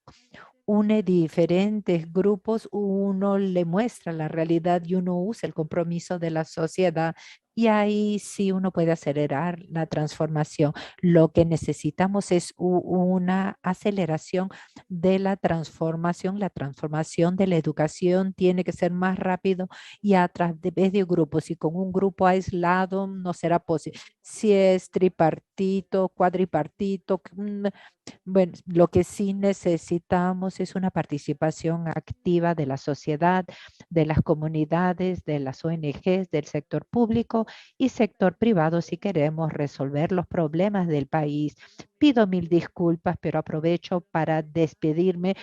une diferentes grupos, uno le muestra la realidad y uno usa el compromiso de la sociedad. Y ahí sí uno puede acelerar la transformación. Lo que necesitamos es una aceleración de la transformación. La transformación de la educación tiene que ser más rápido y a través de grupos. Y con un grupo aislado no será posible. Si es tripartito, cuadripartito, bueno, lo que sí necesitamos es una participación activa de la sociedad, de las comunidades, de las ONGs, del sector público y sector privado si queremos resolver los problemas del país. Pido mil disculpas, pero aprovecho para despedirme,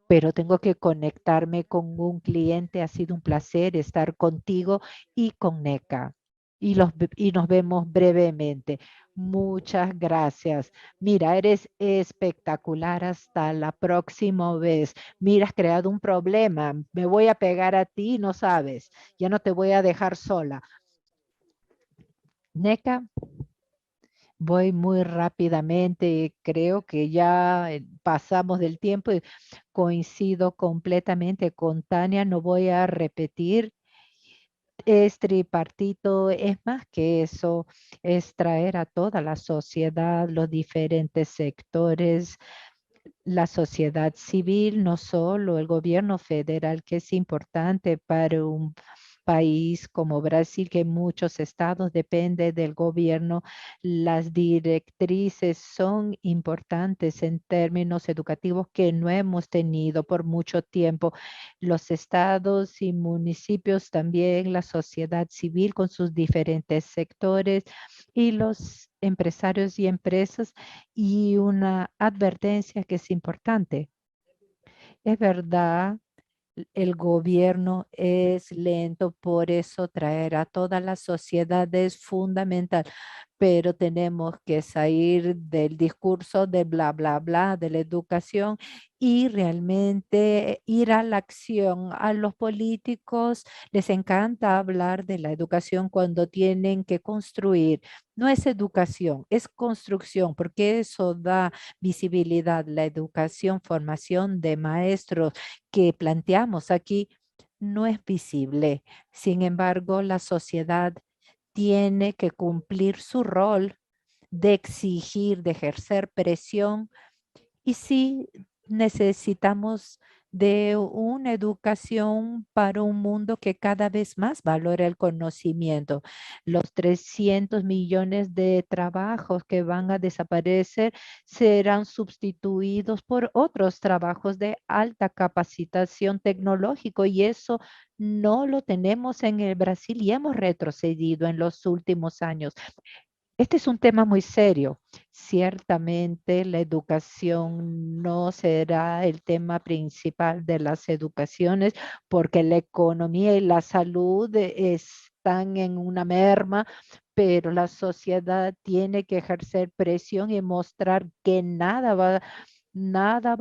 pero tengo que conectarme con un cliente. Ha sido un placer estar contigo y con NECA. Y nos vemos brevemente. Muchas gracias. Mira, eres espectacular. Hasta la próxima vez. Mira, has creado un problema. Me voy a pegar a ti, no sabes. Ya no te voy a dejar sola. NECA, voy muy rápidamente. Creo que ya pasamos del tiempo y coincido completamente con Tania. No voy a repetir. Es tripartito, es más que eso, es traer a toda la sociedad, los diferentes sectores, la sociedad civil, no solo el gobierno federal, que es importante para un país como Brasil, que muchos estados dependen del gobierno. Las directrices son importantes en términos educativos que no hemos tenido por mucho tiempo. Los estados y municipios también, la sociedad civil con sus diferentes sectores y los empresarios y empresas, y una advertencia que es importante. Es verdad, el gobierno es lento, por eso traer a toda la sociedad es fundamental, pero tenemos que salir del discurso de bla, bla, bla, de la educación y realmente ir a la acción. A los políticos les encanta hablar de la educación cuando tienen que construir. No es educación, es construcción, porque eso da visibilidad. La educación, formación de maestros que planteamos aquí no es visible. Sin embargo, la sociedad tiene que cumplir su rol de exigir, de ejercer presión, y sí necesitamos de una educación para un mundo que cada vez más valora el conocimiento. Los 300 millones de trabajos que van a desaparecer serán sustituidos por otros trabajos de alta capacitación tecnológico, y eso no lo tenemos en el Brasil y hemos retrocedido en los últimos años. Este es un tema muy serio. Ciertamente la educación no será el tema principal de las educaciones porque la economía y la salud están en una merma, pero la sociedad tiene que ejercer presión y mostrar que nada va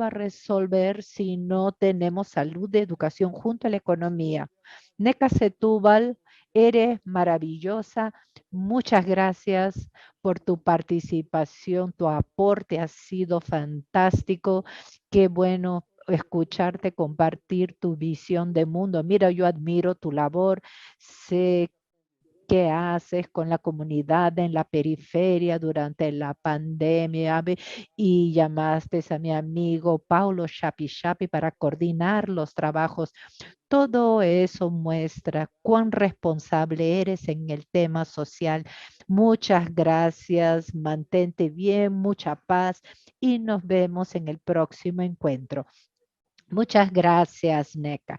a resolver si no tenemos salud de educación junto a la economía. Neca Setúbal, eres maravillosa. Muchas gracias por tu participación, tu aporte ha sido fantástico. Qué bueno escucharte compartir tu visión de mundo. Mira, yo admiro tu labor. Sé qué haces con la comunidad en la periferia durante la pandemia y llamaste a mi amigo Paulo Chapi Chapi para coordinar los trabajos. Todo eso muestra cuán responsable eres en el tema social. Muchas gracias, mantente bien, mucha paz y nos vemos en el próximo encuentro. Muchas gracias, Neca.